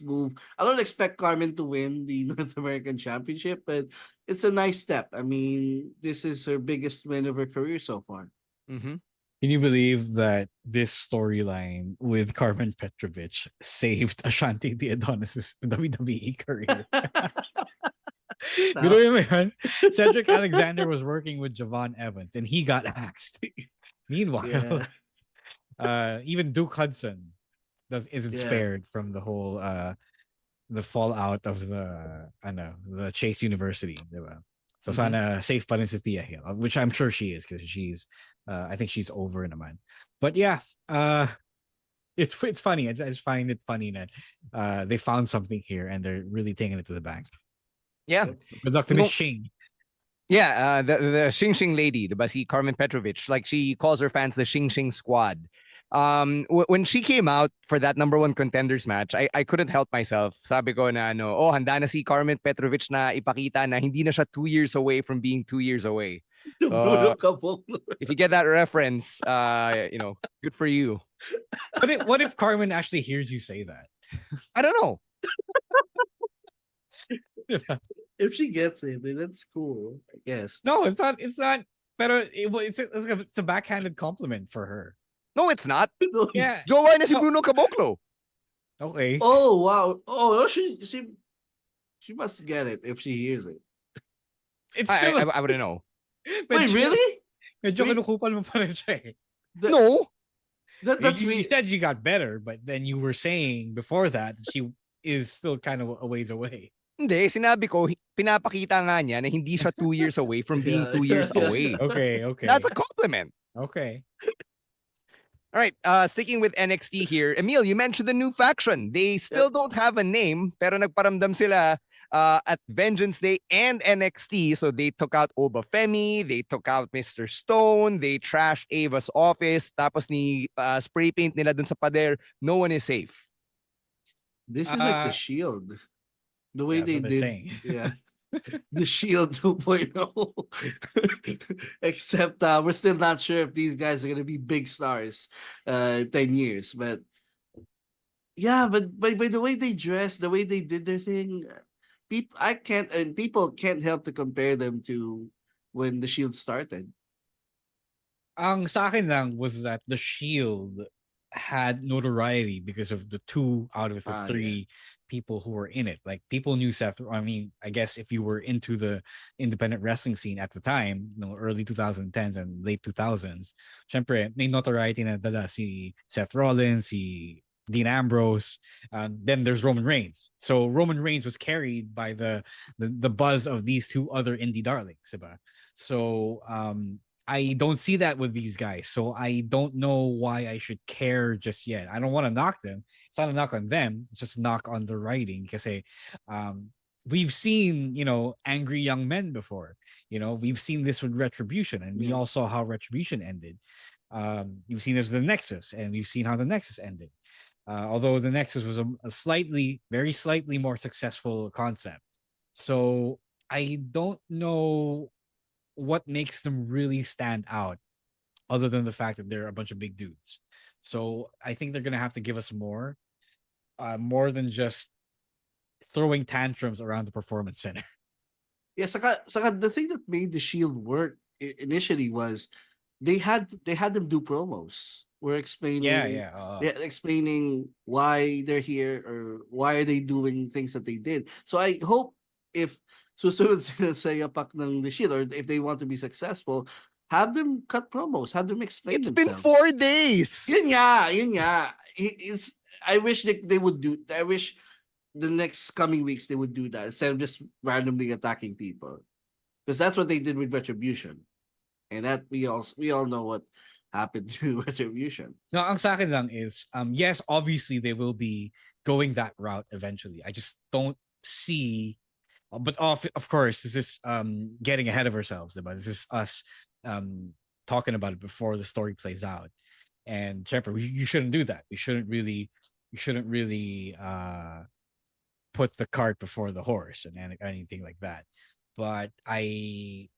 move. I don't expect Carmen to win the North American Championship, but it's a nice step. I mean, this is her biggest win of her career so far. Can you believe that this storyline with Carmen Petrovic saved Ashanti the Adonis' WWE career? Biruin mo yun? Cedric Alexander was working with Javon Evans and he got axed. Meanwhile, even Duke Hudson isn't spared from the whole the fallout of the Chase University, diba? So sana safe pa rin si Tia Hill, which I'm sure she is because she's I think she's over naman. But yeah, it's funny. I just find it funny that they found something here and they're really taking it to the bank. Yeah. Good luck to Miss Shing. Yeah, the Xing Xing lady, diba, si Carmen Petrovic, like she calls her fans the Xing Xing squad. When she came out for that #1 contenders match, I couldn't help myself. Sabi ko na handa na si Carmen Petrovic na ipakita na hindi na siya 2 years away from being 2 years away. If you get that reference, good for you. What if Carmen actually hears you say that? I don't know. If she gets it, then that's cool, I guess. No, it's not. Pero it's a backhanded compliment for her. No, it's not. Yeah. Jowa na si Bruno Caboclo. Okay. Oh wow. Oh, she must get it if she hears it. It's still I wouldn't know. Wait, really? Medyo kinukupan mo pa rin siya eh. No. That's you said you got better, but then you were saying before that she is still kind of a ways away. Hindi, sinabi ko, pinapakita nga niya na hindi siya 2 years away from being 2 years away. Okay. That's a compliment. Okay. All right, sticking with NXT here. Emil, you mentioned the new faction. They still don't have a name, pero nagparamdam sila at Vengeance Day and NXT. So they took out Oba Femi, they took out Mr. Stone, they trashed Ava's office, tapos ni spray paint nila dun sa pader. No one is safe. This is like the Shield. The way they did, saying. The Shield 2.0. Except we're still not sure if these guys are gonna be big stars in 10 years. But yeah, but by the way they dress, the way they did their thing, people can't help to compare them to when the Shield started. Ang sa akin lang was that the Shield had notoriety because of the 2 out of the 3 people who were in it. Like people knew Seth. I mean, I guess if you were into the independent wrestling scene at the time, early 2010s and late 2000s, syempre may notoriety na dala si Seth Rollins, si Dean Ambrose, then there's Roman Reigns. So Roman Reigns was carried by the buzz of these 2 other indie darlings, diba? So I don't see that with these guys. So I don't know why I should care just yet. I don't want to knock them. It's not a knock on them. It's just a knock on the writing. Because we've seen, angry young men before. We've seen this with Retribution. And we all saw how Retribution ended. You've seen this with the Nexus. And we've seen how the Nexus ended. Although the Nexus was a very slightly more successful concept. So I don't know what makes them really stand out other than the fact that they're a bunch of big dudes. So I think they're going to have to give us more than just throwing tantrums around the performance center. Yeah, saka the thing that made the Shield work initially was they had them do promos. We're explaining explaining why they're here or why are they doing things that they did. So I hope if susunod sila sa yapak ng the Shield or if they want to be successful, have them cut promos, have them explain It's themselves. been 4 days. Yun nga. It's I wish they would do. I wish the next coming weeks they would do that instead of just randomly attacking people, because that's what they did with Retribution, and that we all know what happened to Retribution. No, ang sa akin lang is yes, obviously they will be going that route eventually. I just don't see, but of course this is getting ahead of ourselves, diba? This is us talking about it before the story plays out. And Jeffrey, you shouldn't do that. You shouldn't really put the cart before the horse and anything like that. But I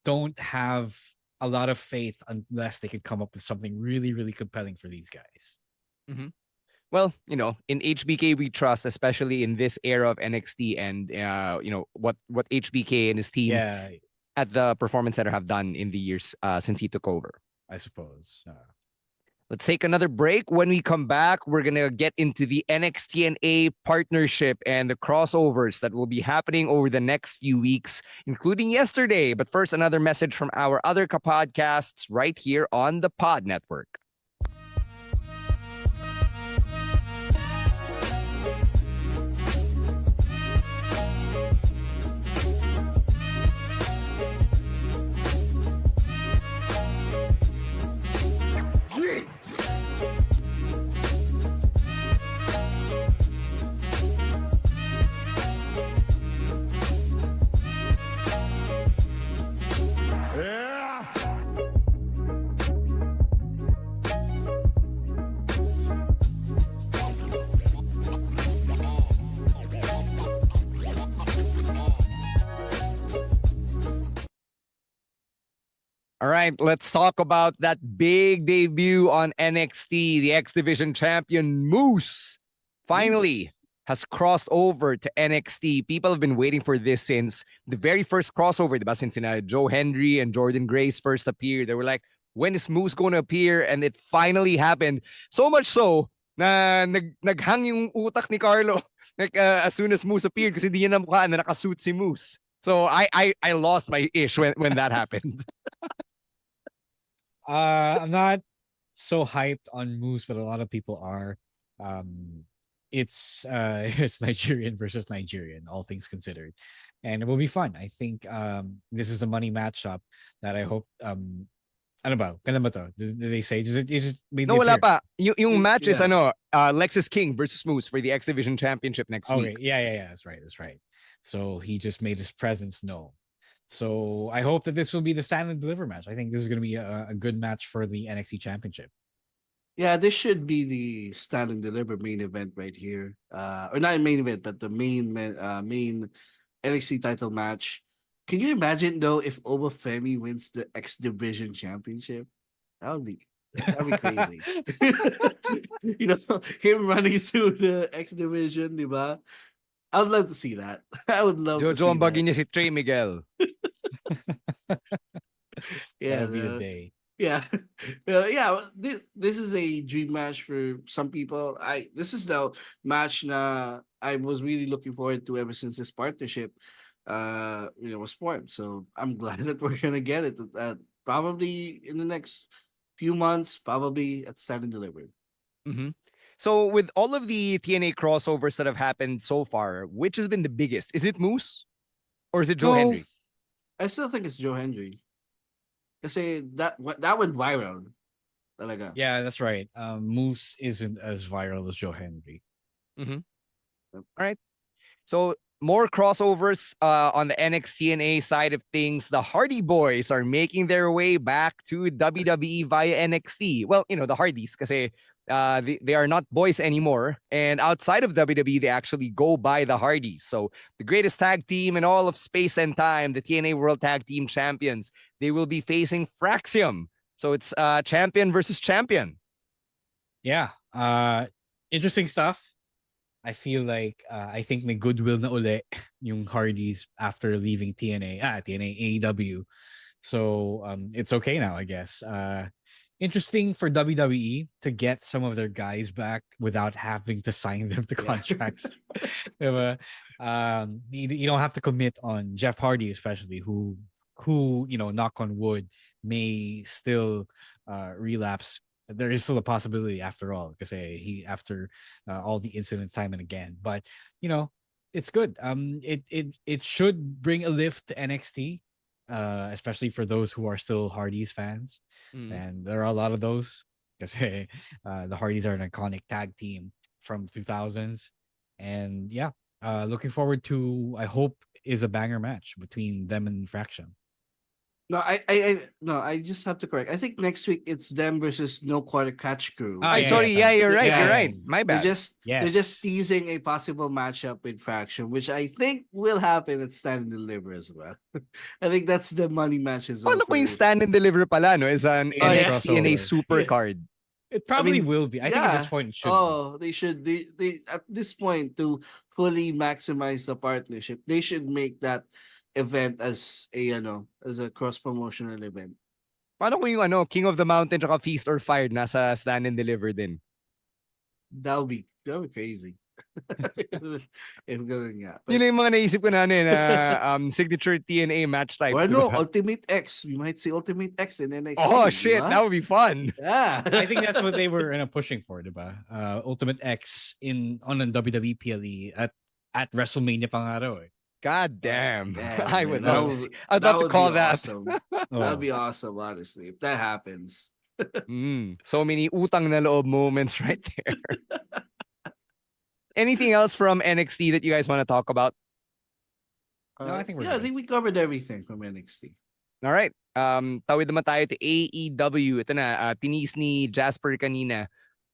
don't have a lot of faith unless they could come up with something really, really compelling for these guys. Mm-hmm. Well, in HBK we trust, especially in this era of NXT, and what HBK and his team at the Performance Center have done in the years since he took over. I suppose. Let's take another break. When we come back, we're going to get into the NXT&A partnership and the crossovers that will be happening over the next few weeks, including yesterday. But first, another message from our other podcasts right here on the Pod Network. All right, let's talk about that big debut on NXT. The X Division champion Moose finally has crossed over to NXT. People have been waiting for this since the very first crossover, diba? Since Joe Hendry and Jordan Grace first appeared. They were like, when is Moose going to appear? And it finally happened. So much so na naghang yung utak ni Carlo as soon as Moose appeared kasi hindi niya namukhaan na nakasuit si Moose. So I lost my ish when that happened. I'm not so hyped on Moose, but a lot of people are. It's Nigerian versus Nigerian, all things considered, and it will be fun. I think this is a money matchup that I hope. Ano ba? Kailan ba to? Did they say? It just made no, wala pa. Yung match is Lexus King versus Moose for the X Division Championship next week. Yeah. That's right. So he just made his presence known. So I hope that this will be the stand and deliver match. I think this is going to be a good match for the NXT Championship. Yeah, this should be the stand and deliver main event right here. Or not main event, but the main NXT title match. Can you imagine though if Obafemi wins the X Division Championship? That would be crazy. Him running through the X Division, diba? I would love to see that. I would love to see Jojo ang that. bagay niya si Trey Miguel. That'll be the day. Yeah. This is a dream match for some people. This is the match na I was really looking forward to ever since this partnership was formed. So I'm glad that we're gonna get it probably in the next few months, probably at Stand and Deliver. Mm-hmm. So with all of the TNA crossovers that have happened so far, which has been the biggest? Is it Moose or is it Joe Hendry? I still think it's Joe Hendry. Kasi that went viral. Talaga. Yeah, that's right. Moose isn't as viral as Joe Hendry. Mm-hmm. All right. So more crossovers on the NXT&A side of things. The Hardy Boys are making their way back to WWE via NXT. Well, the Hardys, kasi They are not boys anymore. And outside of WWE, they actually go by the Hardys. So the greatest tag team in all of space and time, the TNA World Tag Team Champions, they will be facing Fraxium. So it's champion versus champion. Yeah. Interesting stuff. I feel like I think may goodwill na uli yung Hardys after leaving TNA AEW. So it's okay now, I guess. Interesting for WWE to get some of their guys back without having to sign them to contracts. Diba? You don't have to commit on Jeff Hardy, especially who knock on wood, may still relapse. There is still a possibility after all, because he after all the incidents time and again. But it's good. It should bring a lift to NXT, especially for those who are still Hardys fans, and there are a lot of those, because the Hardys are an iconic tag team from 2000s, and looking forward to, I hope, is a banger match between them and Fraction. No, I just have to correct. I think next week it's them versus No Quarter Catch Crew. Sorry, you're right. You're right. My bad. They're just teasing a possible matchup with Fraction, which I think will happen at Stand and Deliver as well. I think that's the money match as well. Paano kung yung Stand and Deliver pala, no? Is an NXT and a super card. It probably will be. I think at this point it should. They should. They at this point, to fully maximize the partnership, they should make that event as a cross promotional event. Paano kung yung King of the Mountain tsaka Feast or Fire nasa Stand and Deliver din? That would be crazy. If ganun nga. Yun yung mga naisip ko na signature TNA match types. Or no, Ultimate X. We might see Ultimate X in NXT. Oh shit, that would be fun. Yeah. I think that's what they were pushing for, diba? Ultimate X on a WWE PLE at WrestleMania pa nga raw, eh. God damn. I would love to I'd love to call that. Awesome. That would be awesome, honestly, if that happens. So many utang na loob moments right there. Anything else from NXT that you guys want to talk about? No, I think we're I think we covered everything from NXT. All right. Tawid naman tayo to AEW. Ito na, tinis ni Jasper kanina.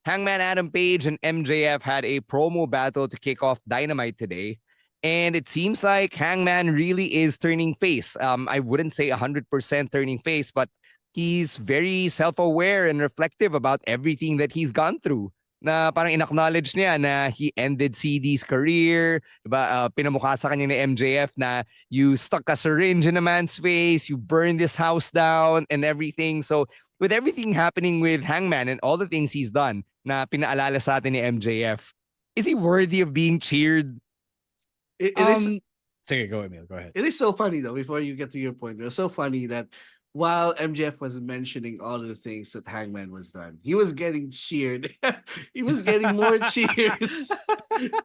Hangman Adam Page and MJF had a promo battle to kick off Dynamite today. And it seems like Hangman really is turning face. I wouldn't say 100% turning face, but he's very self-aware and reflective about everything that he's gone through. Na parang in-acknowledge niya na he ended CD's career. Diba? Pinamukha sa kanya ni MJF na you stuck a syringe in a man's face, you burned this house down and everything. So with everything happening with Hangman and all the things he's done na pinaalala sa atin ni MJF, is he worthy of being cheered? It is. Take it, go, Emil. Go ahead. It is so funny though. Before you get to your point, it was so funny that while MJF was mentioning all the things that Hangman was done, he was getting cheered. He was getting more cheers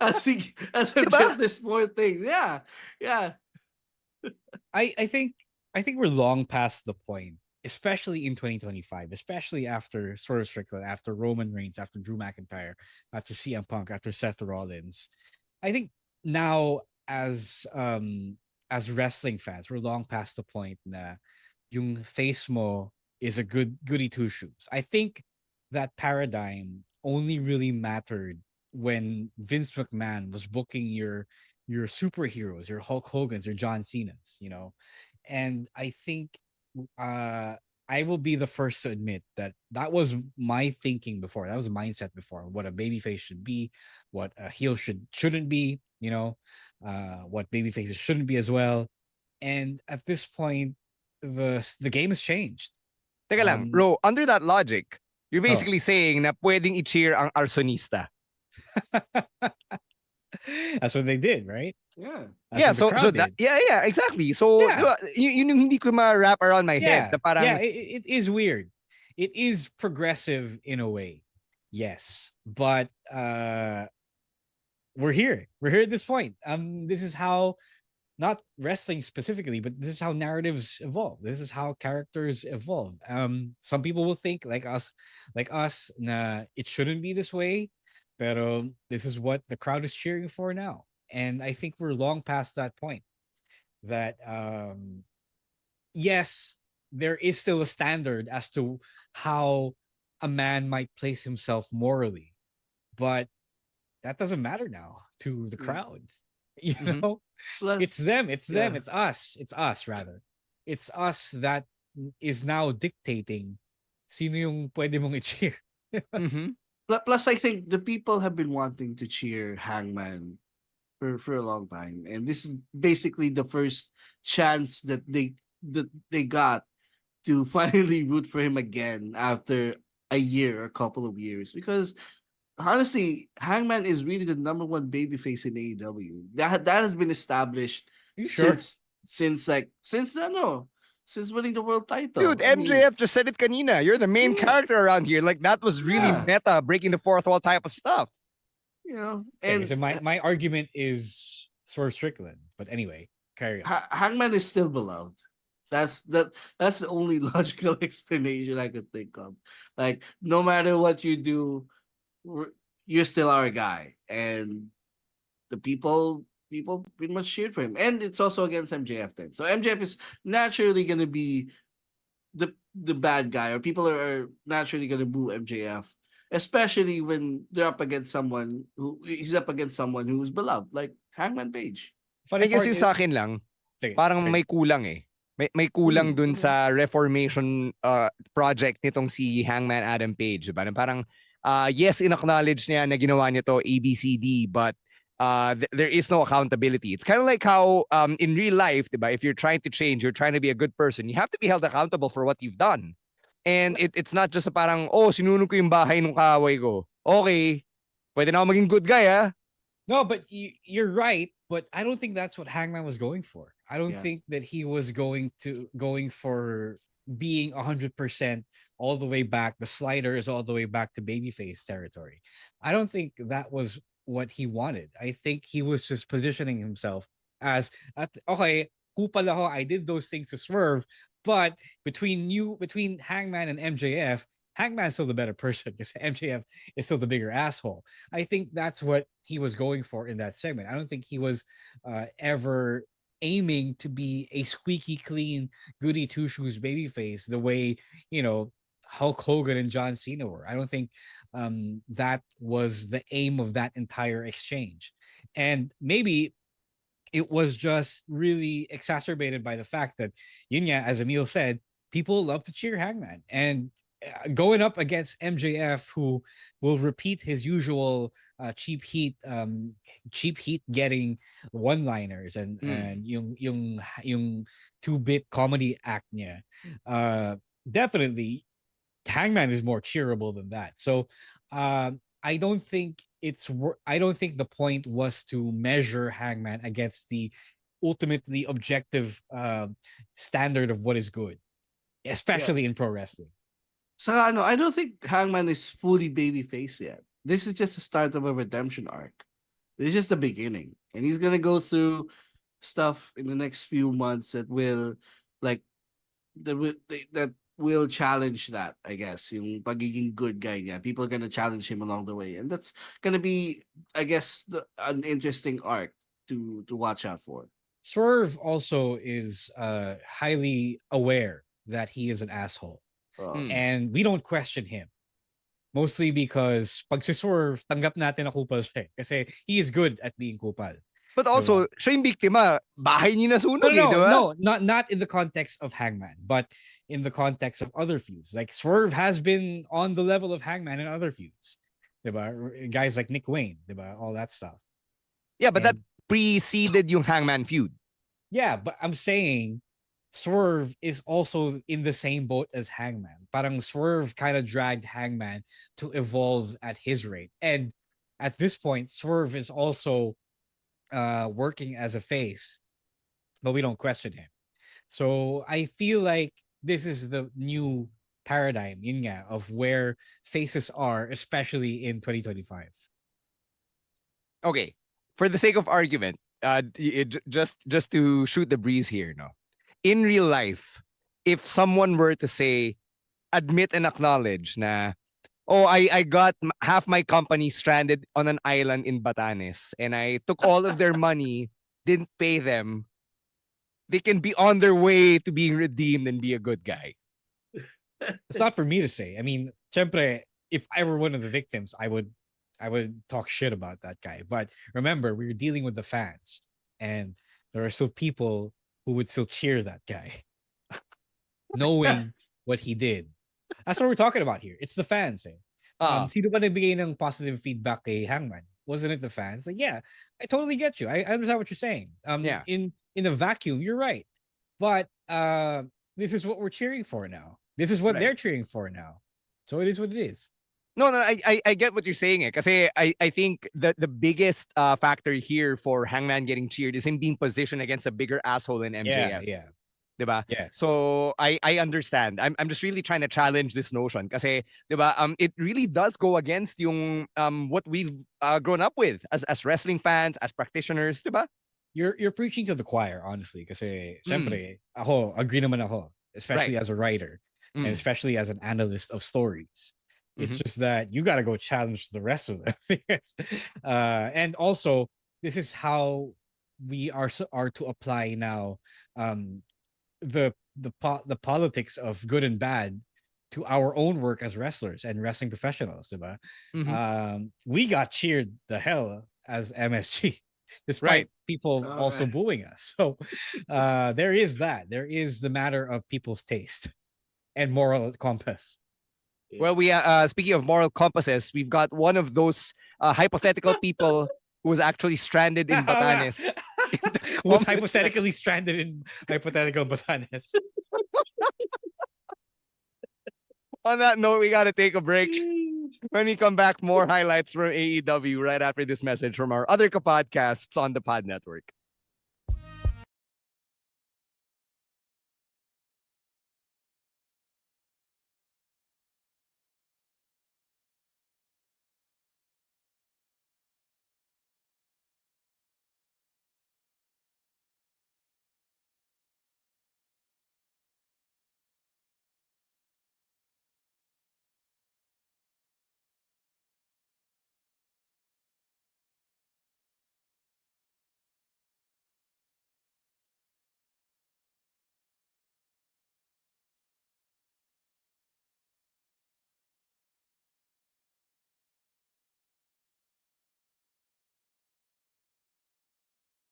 as MJF this more things. Yeah. I think we're long past the point, especially in 2025, especially after Swerve Strickland, after Roman Reigns, after Drew McIntyre, after CM Punk, after Seth Rollins. I think now as wrestling fans, we're long past the point na yung face mo is a goody two shoes. I think that paradigm only really mattered when Vince McMahon was booking your superheroes, your Hulk Hogan's, your John Cena's, and I think I will be the first to admit that was my thinking before. That was a mindset before, what a babyface should be, what a heel shouldn't be, what babyfaces shouldn't be as well. And at this point, the game has changed. Teka lang, bro, under that logic, you're basically saying na pwedeng i-cheer ang arsonista. That's what they did, right? Yeah. So that, exactly. So diba, yun yung hindi ko ma-wrap around my head. Na parang, it is weird. It is progressive in a way. Yes. But we're here. We're here at this point. This is how, not wrestling specifically, but this is how narratives evolve. This is how characters evolve. Some people will think like us, na it shouldn't be this way, pero this is what the crowd is cheering for now. And I think we're long past that point. That yes, there is still a standard as to how a man might place himself morally, but that doesn't matter now to the crowd. You Mhm. know, it's them, it's them, Yeah. it's us rather. It's us that is now dictating sino yung pwede mong i-cheer. Mhm. Plus, I think the people have been wanting to cheer Hangman for a long time, and this is basically the first chance that they got to finally root for him again after a year or a couple of years. Because honestly, Hangman is really the number one babyface in AEW. That has been established You sure? since no, since winning the world title. Dude, I mean, MJF just said it kanina. You're the main yeah, character around here. Like that was really yeah, meta, breaking the fourth wall type of stuff. you know, Okay, and so my argument is Swerve Strickland, but anyway, carry on. Hangman is still beloved. That's the only logical explanation I could think of. Like, no matter what you do, you're still our guy, and the people pretty much cheered for him, and it's also against MJF then. So MJF is naturally gonna be the bad guy, or people are naturally gonna boo MJF, especially when they're up against someone who he's up against someone who's beloved, like Hangman Page. Funny I guess part yung is, sa akin lang, sige, parang sige. may kulang eh. May kulang dun Mhm. sa reformation project nitong si Hangman Adam Page, diba? Na parang yes, in-acknowledge niya na ginawa niya to ABCD, but there is no accountability. It's kind of like how in real life, diba? If you're trying to change, you're trying to be a good person, you have to be held accountable for what you've done. And it's not just a parang, oh, sinunog ko yung bahay ng kaaway ko. Okay, pwede na ako maging good guy, ah. No, but you're right. But I don't think that's what Hangman was going for. I don't Yeah. think that he was going for being 100% all the way back. The sliders all the way back to babyface territory. I don't think that was what he wanted. I think he was just positioning himself as okay, kupal ako, I did those things to Swerve, but between Hangman and MJF, Hangman's still the better person because MJF is still the bigger asshole. I think that's what he was going for in that segment. I don't think he was ever aiming to be a squeaky clean, goody two shoes babyface the way Hulk Hogan and John Cena were. I don't think that was the aim of that entire exchange, and maybe it was just really exacerbated by the fact that yun nga, as Emil said, people love to cheer Hangman, and going up against MJF, who will repeat his usual cheap heat getting one-liners and yung 2-bit comedy act niya. Definitely Hangman is more cheerable than that. So I don't think I don't think the point was to measure Hangman against the ultimately objective standard of what is good, especially in pro wrestling. So I don't think Hangman is fully babyface yet. This is just the start of a redemption arc. This is just the beginning, and he's gonna go through stuff in the next few months that will, like, that will challenge that. I guess yung pagiging good guy niya. People are gonna challenge him along the way, and that's gonna be, I guess, an interesting arc to watch out for. Swerve also is highly aware that he is an asshole. And we don't question him. Mostly because pag si Swerve, tanggap natin na kupal siya. Kasi he is good at being kupal. But also, siya yung biktima. Bahay niya nasunog No, not in the context of Hangman, but in the context of other feuds. Like Swerve has been on the level of Hangman in other feuds. Diba? Guys like Nick Wayne, diba? All that stuff. Yeah, but that preceded yung Hangman feud. Yeah, but I'm saying Swerve is also in the same boat as Hangman. Parang Swerve kind of dragged Hangman to evolve at his rate. And at this point, Swerve is also working as a face, but we don't question him. So I feel like this is the new paradigm yun nga, of where faces are, especially in 2025. Okay, for the sake of argument, just to shoot the breeze here, no. In real life, if someone were to say, admit and acknowledge na, oh, I got half my company stranded on an island in Batanes and I took all of their money, didn't pay them, they can be on their way to being redeemed and be a good guy. It's not for me to say. I mean, syempre, if I were one of the victims, I would talk shit about that guy. But remember, we were dealing with the fans, and there are still people who would still cheer that guy, knowing what he did. That's what we're talking about here. It's the fans. Eh. Sino ba nagbigay ng positive feedback kay Hangman? Wasn't it the fans? Like, yeah, I totally get you. I understand what you're saying. Yeah. In a vacuum, you're right. But this is what we're cheering for now. This is what they're cheering for now. So it is what it is. No, I get what you're saying. Kasi I think that the biggest factor here for Hangman getting cheered is him being positioned against a bigger asshole than MJF. Yeah. Diba? Yes. So I understand. I'm just really trying to challenge this notion kasi diba it really does go against yung what we've grown up with as wrestling fans, as practitioners, diba? You're preaching to the choir, honestly, kasi syempre ako agree naman ako, especially as a writer and especially as an analyst of stories. It's just that you got to go challenge the rest of them. And also this is how we are to apply now the politics of good and bad to our own work as wrestlers and wrestling professionals, diba? We got cheered the hell as MSG, despite people also booing us. So there is that. There is the matter of people's taste and moral compass. Well, we speaking of moral compasses, we've got one of those hypothetical people who was actually stranded in Batanes. Was hypothetically stranded in hypothetical Batanes. On that note, we got to take a break. When we come back, more highlights from AEW right after this message from our other podcasts on the Pod Network.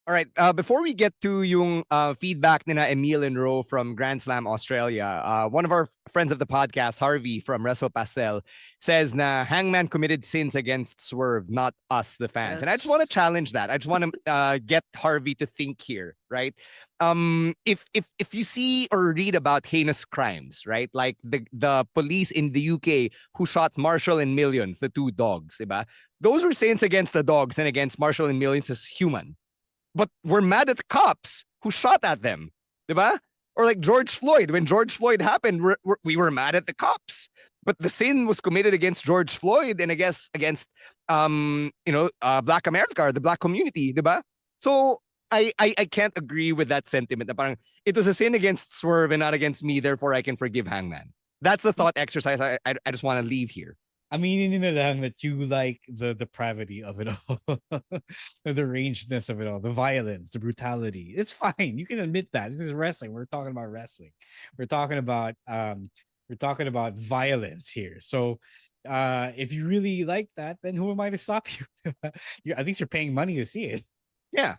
All right. Before we get to yung feedback nina Emil and Ro from Grand Slam Australia, one of our friends of the podcast, Harvey from Wrestle Pastel, says na Hangman committed sins against Swerve, not us, the fans. And I just want to challenge that. I just want to get Harvey to think here, right? If you see or read about heinous crimes, right? Like the police in the UK who shot Marshall and Millions, the two dogs, diba? Those were sins against the dogs and against Marshall and Millions as human. But we're mad at the cops who shot at them, diba? Or like George Floyd. When George Floyd happened, we were mad at the cops. But the sin was committed against George Floyd and I guess against Black America or the Black community, diba? So I can't agree with that sentiment. Na parang, it was a sin against Swerve and not against me, therefore I can forgive Hangman. That's the thought exercise I just want to leave here. Aminin na lang that you like the depravity of it all, the derangedness of it all, the violence, the brutality. It's fine. You can admit that. This is wrestling. We're talking about wrestling. We're talking about violence here. So if you really like that, then who am I to stop you? At least you're paying money to see it. Yeah.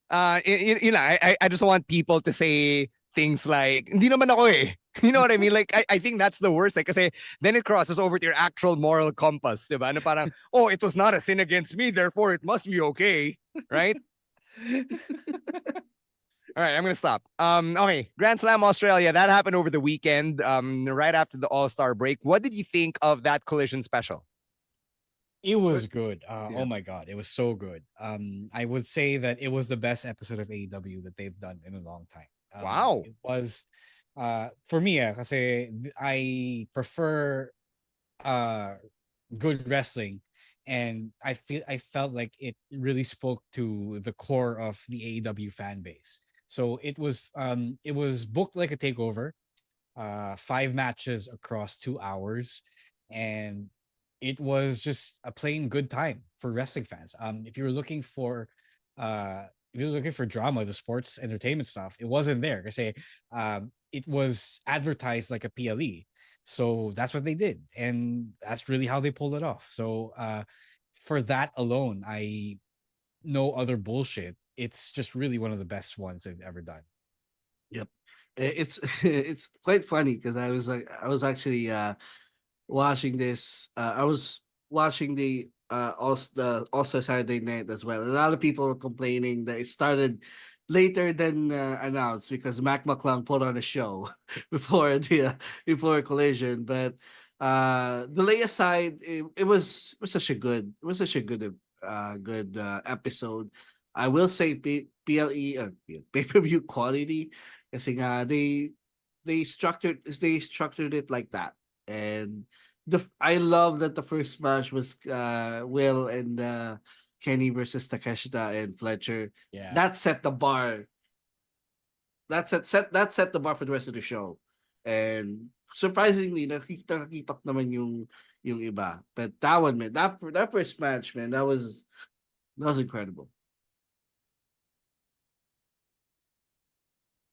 I just want people to say things like, hindi naman ako eh. You know what I mean? Like, I think that's the worst. Like, kasi then it crosses over to your actual moral compass, diba? Na parang, oh, it was not a sin against me, therefore it must be okay, right? All right, I'm gonna stop. Okay, Grand Slam Australia, that happened over the weekend, right after the All-Star break. What did you think of that Collision special? It was good. Oh my god, it was so good. I would say that it was the best episode of AEW that they've done in a long time. Wow. It was for me, kasi I prefer good wrestling, and I felt like it really spoke to the core of the AEW fan base. So it was booked like a takeover, 5 matches across 2 hours, and it was just a plain good time for wrestling fans. If you were looking for drama, the sports entertainment stuff, it wasn't there. Kasi it was advertised like a PLE. So that's what they did, and that's really how they pulled it off. So for that alone, I no other bullshit. It's just really one of the best ones they've ever done. Yep. It's it's quite funny because I was actually watching this. I was watching the All-Star Saturday Night as well. A lot of people were complaining that it started later than announced because Mac McClung put on a show before Collision. But the lay aside, it was such a good episode. I will say PLE pay-per-view quality kasi nga they structured it like that. And I love that the first match was Will and Kenny versus Takeshita and Fletcher. Yeah. That set the bar. That set the bar for the rest of the show. And surprisingly, nakakip naman yung iba. But that one, man, that first match, man, that was incredible.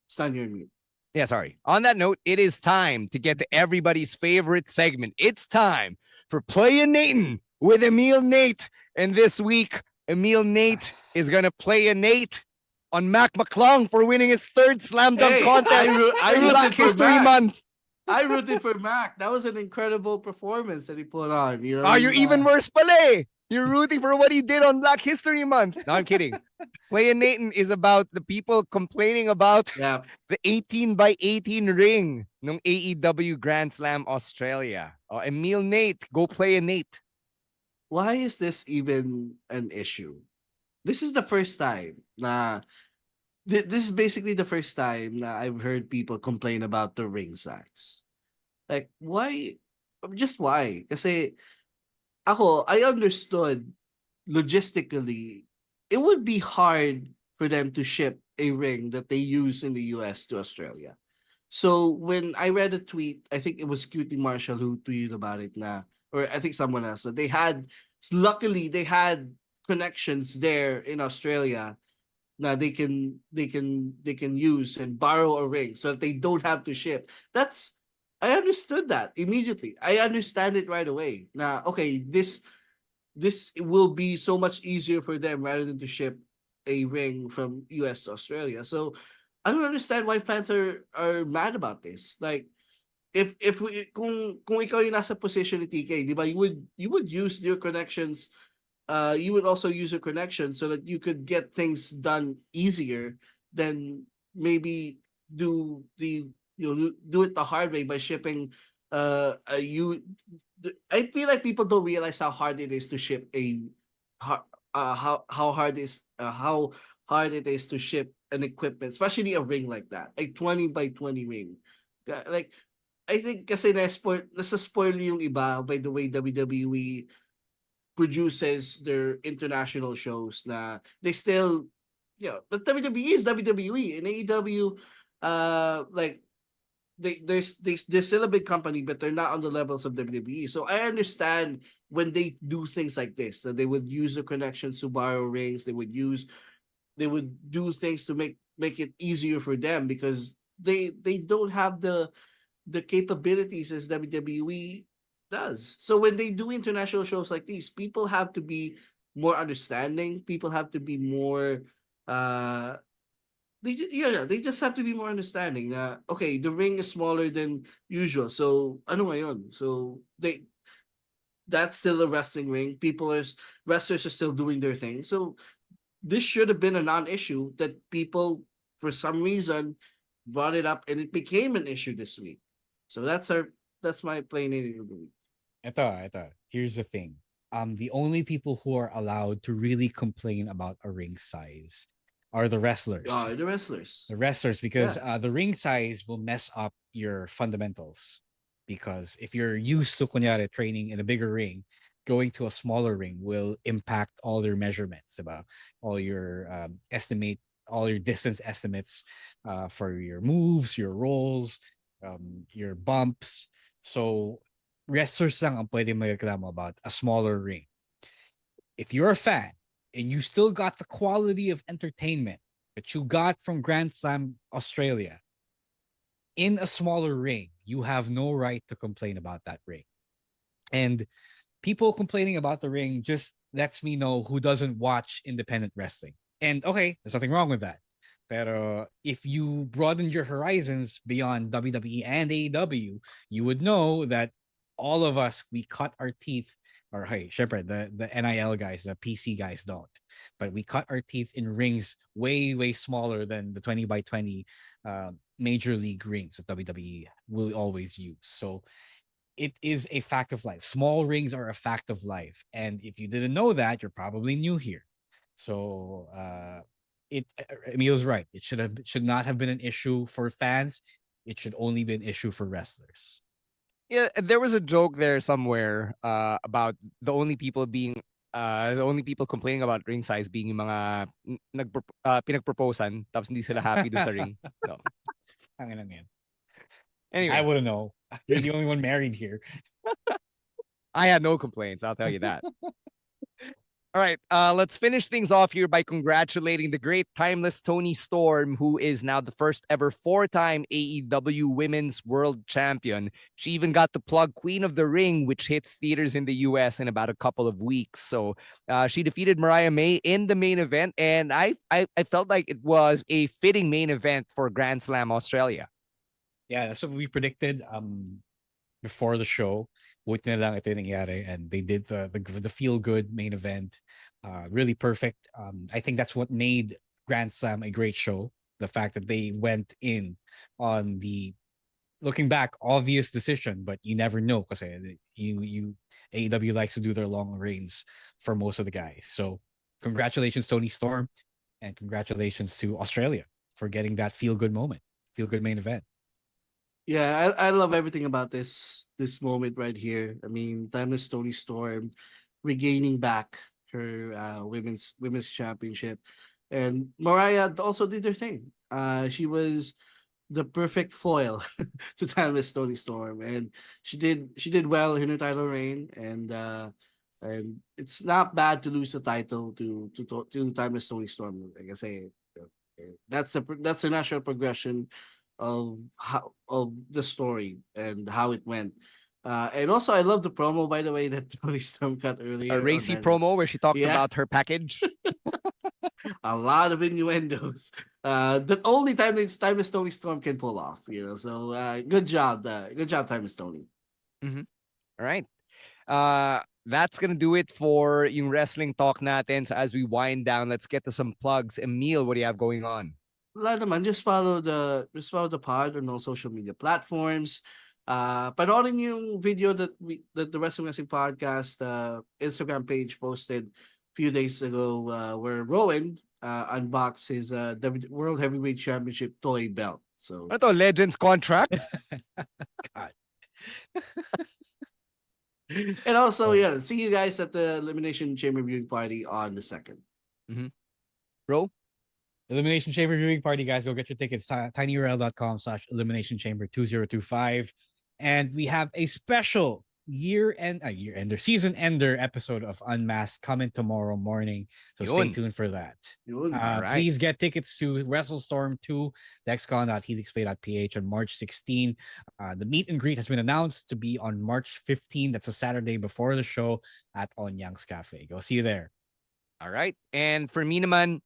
Stan, you're mute. Yeah, sorry. On that note, it is time to get to everybody's favorite segment. It's time for Playin' Natin' with Emil Nate. And this week, Emil Nate is going to play a Nate on Mac McClung for winning his third slam dunk Hey, contest I in rooted Black for History Mac. Month. I rooted for Mac. That was an incredible performance that he put on. You know, Oh, you're even worse, pala. You're rooting for what he did on Black History Month. No, I'm kidding. Playin' Natin' is about the people complaining about Yeah. the 18 by 18 ring ng AEW Grand Slam Australia. Oh, Emil Nate, go play a Nate. Why is this even an issue? This is the first time na this is basically the first time na I've heard people complain about the ring size. Like, why? Just why? Kasi I understood logistically, it would be hard for them to ship a ring that they use in the US to Australia. So when I read a tweet, I think it was Cutie Marshall who tweeted about it na, or I think someone else, that luckily they had connections there in Australia na they can use and borrow a ring so that they don't have to ship. I understood that immediately. I understand it right away. Now, okay, this will be so much easier for them rather than to ship a ring from US to Australia. So I don't understand why fans are mad about this. Like, kung ikaw yung nasa position ni TK, di ba, you would use your connections. You would also use your connection so that you could get things done easier than maybe do it the hard way by shipping I feel like people don't realize how hard it is to ship how hard it is to ship an equipment, especially a ring like that, a 20 by 20 ring. Like, I think kasi nasa-spoil yung iba by the way WWE produces their international shows na they still, but WWE is WWE and AEW, like they're still a big company, but they're not on the levels of WWE. So I understand when they do things like this, that they would use the connections to borrow rings, they would do things to make it easier for them because they don't have the capabilities as WWE does. So when they do international shows like these, people have to be more understanding. People have to be more they just have to be more understanding na, okay, the ring is smaller than usual. So ano ngayon? So that's still a wrestling ring. Wrestlers are still doing their thing. So this should have been a non-issue that people for some reason brought it up and it became an issue this week. So that's my plain of the week. Ito. Here's the thing. The only people who are allowed to really complain about a ring size are the wrestlers. The wrestlers. The wrestlers, because the ring size will mess up your fundamentals. Because if you're used to kunyari training in a bigger ring, going to a smaller ring will impact all your measurements about all your all your distance estimates for your moves, your rolls, your bumps. So wrestlers lang ang pwede magreklamo about a smaller ring. If you're a fan and you still got the quality of entertainment that you got from Grand Slam Australia in a smaller ring, you have no right to complain about that ring. And people complaining about the ring just lets me know who doesn't watch independent wrestling. And okay, there's nothing wrong with that. Pero if you broadened your horizons beyond WWE and AEW, you would know that all of us, we cut our teeth, or hey, syempre, the NIL guys, the PC guys don't. But we cut our teeth in rings way, way smaller than the 20 by 20 major league rings that WWE will always use. So it is a fact of life. Small rings are a fact of life. And if you didn't know that, you're probably new here. So Emil's right. It should not have been an issue for fans. It should only be an issue for wrestlers. Yeah, there was a joke there somewhere about the only people complaining about ring size being yung mga pinagproposan tapos hindi sila happy dun sa ring. So, anyway, I wouldn't know. You're the only one married here. I had no complaints, I'll tell you that. All right, let's finish things off here by congratulating the great timeless Toni Storm, who is now the first ever 4-time AEW Women's World Champion. She even got to plug Queen of the Ring, which hits theaters in the US in about a couple of weeks. So she defeated Mariah May in the main event, and I felt like it was a fitting main event for Grand Slam Australia. Yeah, that's what we predicted before the show. Buti na lang ito yung nangyari, and they did the feel good main event, really perfect. I think that's what made Grand Slam a great show. The fact that they went in on the, looking back, obvious decision, but you never know because AEW likes to do their long reigns for most of the guys. So congratulations, Toni Storm, and congratulations to Australia for getting that feel good moment, feel good main event. Yeah, I love everything about this moment right here. I mean, timeless Toni Storm regaining back her women's championship, and Mariah also did her thing. She was the perfect foil to timeless Toni Storm, and she did well in her title reign, and it's not bad to lose the title to timeless Toni Storm. Like I say, that's a natural progression of the story and how it went. And also, I love the promo, by the way, that Toni Storm cut earlier. A racy promo where she talked about her package. A lot of innuendos that only timeless Toni Storm can pull off. So good job, timeless Toni. Mm-hmm. All right. That's gonna do it for yung wrestling talk natin. So as we wind down, let's get to some plugs. Emil, what do you have going on? Wala naman, just follow the pod on all social media platforms. Panoorin yung video that the Wrestling Podcast Instagram page posted a few days ago, where Rowan unboxed his World Heavyweight Championship toy belt. So ano to, Legends contract? God. And also, see you guys at the Elimination Chamber viewing party on the 2nd. Mm-hmm. Bro? Elimination Chamber viewing party, guys. Go get your tickets. tinyurl.com/elimination chamber 2025. And we have a special season ender episode of Unmasked coming tomorrow morning. So stay tuned for that. Right. Please get tickets to WrestleStorm 2, dexcon.helixplay.ph on March 16. The meet and greet has been announced to be on March 15. That's a Saturday before the show at Onyang's Cafe. Go see you there. All right. And for me naman,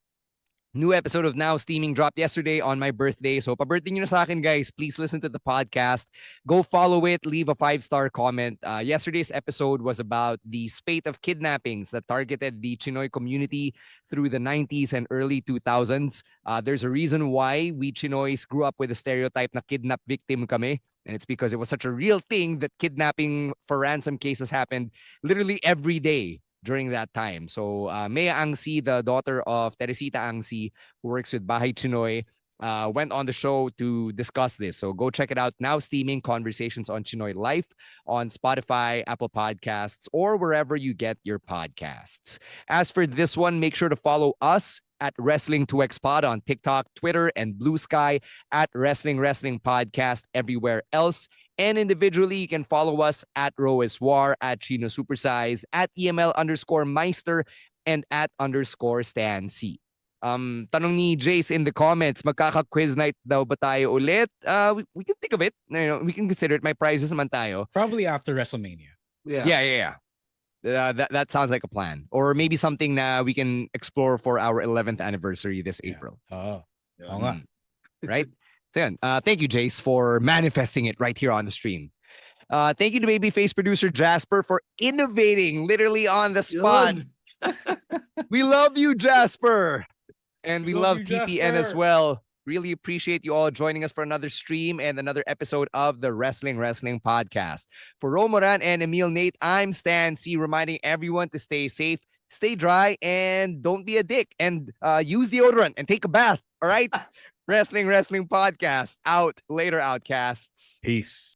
new episode of Now Steaming dropped yesterday on my birthday. So, pa-birthday nyo na sa akin, guys. Please listen to the podcast. Go follow it. Leave a 5-star comment. Yesterday's episode was about the spate of kidnappings that targeted the Chinoy community through the 90s and early 2000s. There's a reason why we Chinoys grew up with a stereotype na kidnap victim kami. And it's because it was such a real thing that kidnapping for ransom cases happened literally every day during that time. So Mea Angsi, the daughter of Teresita Angsi, who works with Bahay Chinoy, went on the show to discuss this. So go check it out. Now Steaming, Conversations on Chinoy Life on Spotify, Apple Podcasts, or wherever you get your podcasts. As for this one, make sure to follow us at Wrestling2XPod on TikTok, Twitter, and Blue Sky, at Wrestling Podcast everywhere else. And individually, you can follow us at Roeswar, at Chino Supersize, at EML_Meister, and at _Stan C. Tanong ni Jace in the comments, magkaka-quiz night daw ba tayo ulit? We can think of it. We can consider it. May prizes man tayo. Probably after WrestleMania. Yeah. That sounds like a plan. Or maybe something na we can explore for our 11th anniversary this April. Right? So yan. Thank you, Jace, for manifesting it right here on the stream. Thank you to Babyface producer Jasper for innovating literally on the spot. We love you, Jasper. And we love TPN as well. Really appreciate you all joining us for another stream and another episode of the Wrestling Podcast. For Romoran and Emil Nate, I'm Stan C, reminding everyone to stay safe, stay dry, and don't be a dick. And use deodorant and take a bath. All right? Wrestling Podcast. Out. Later, Outcasts. Peace.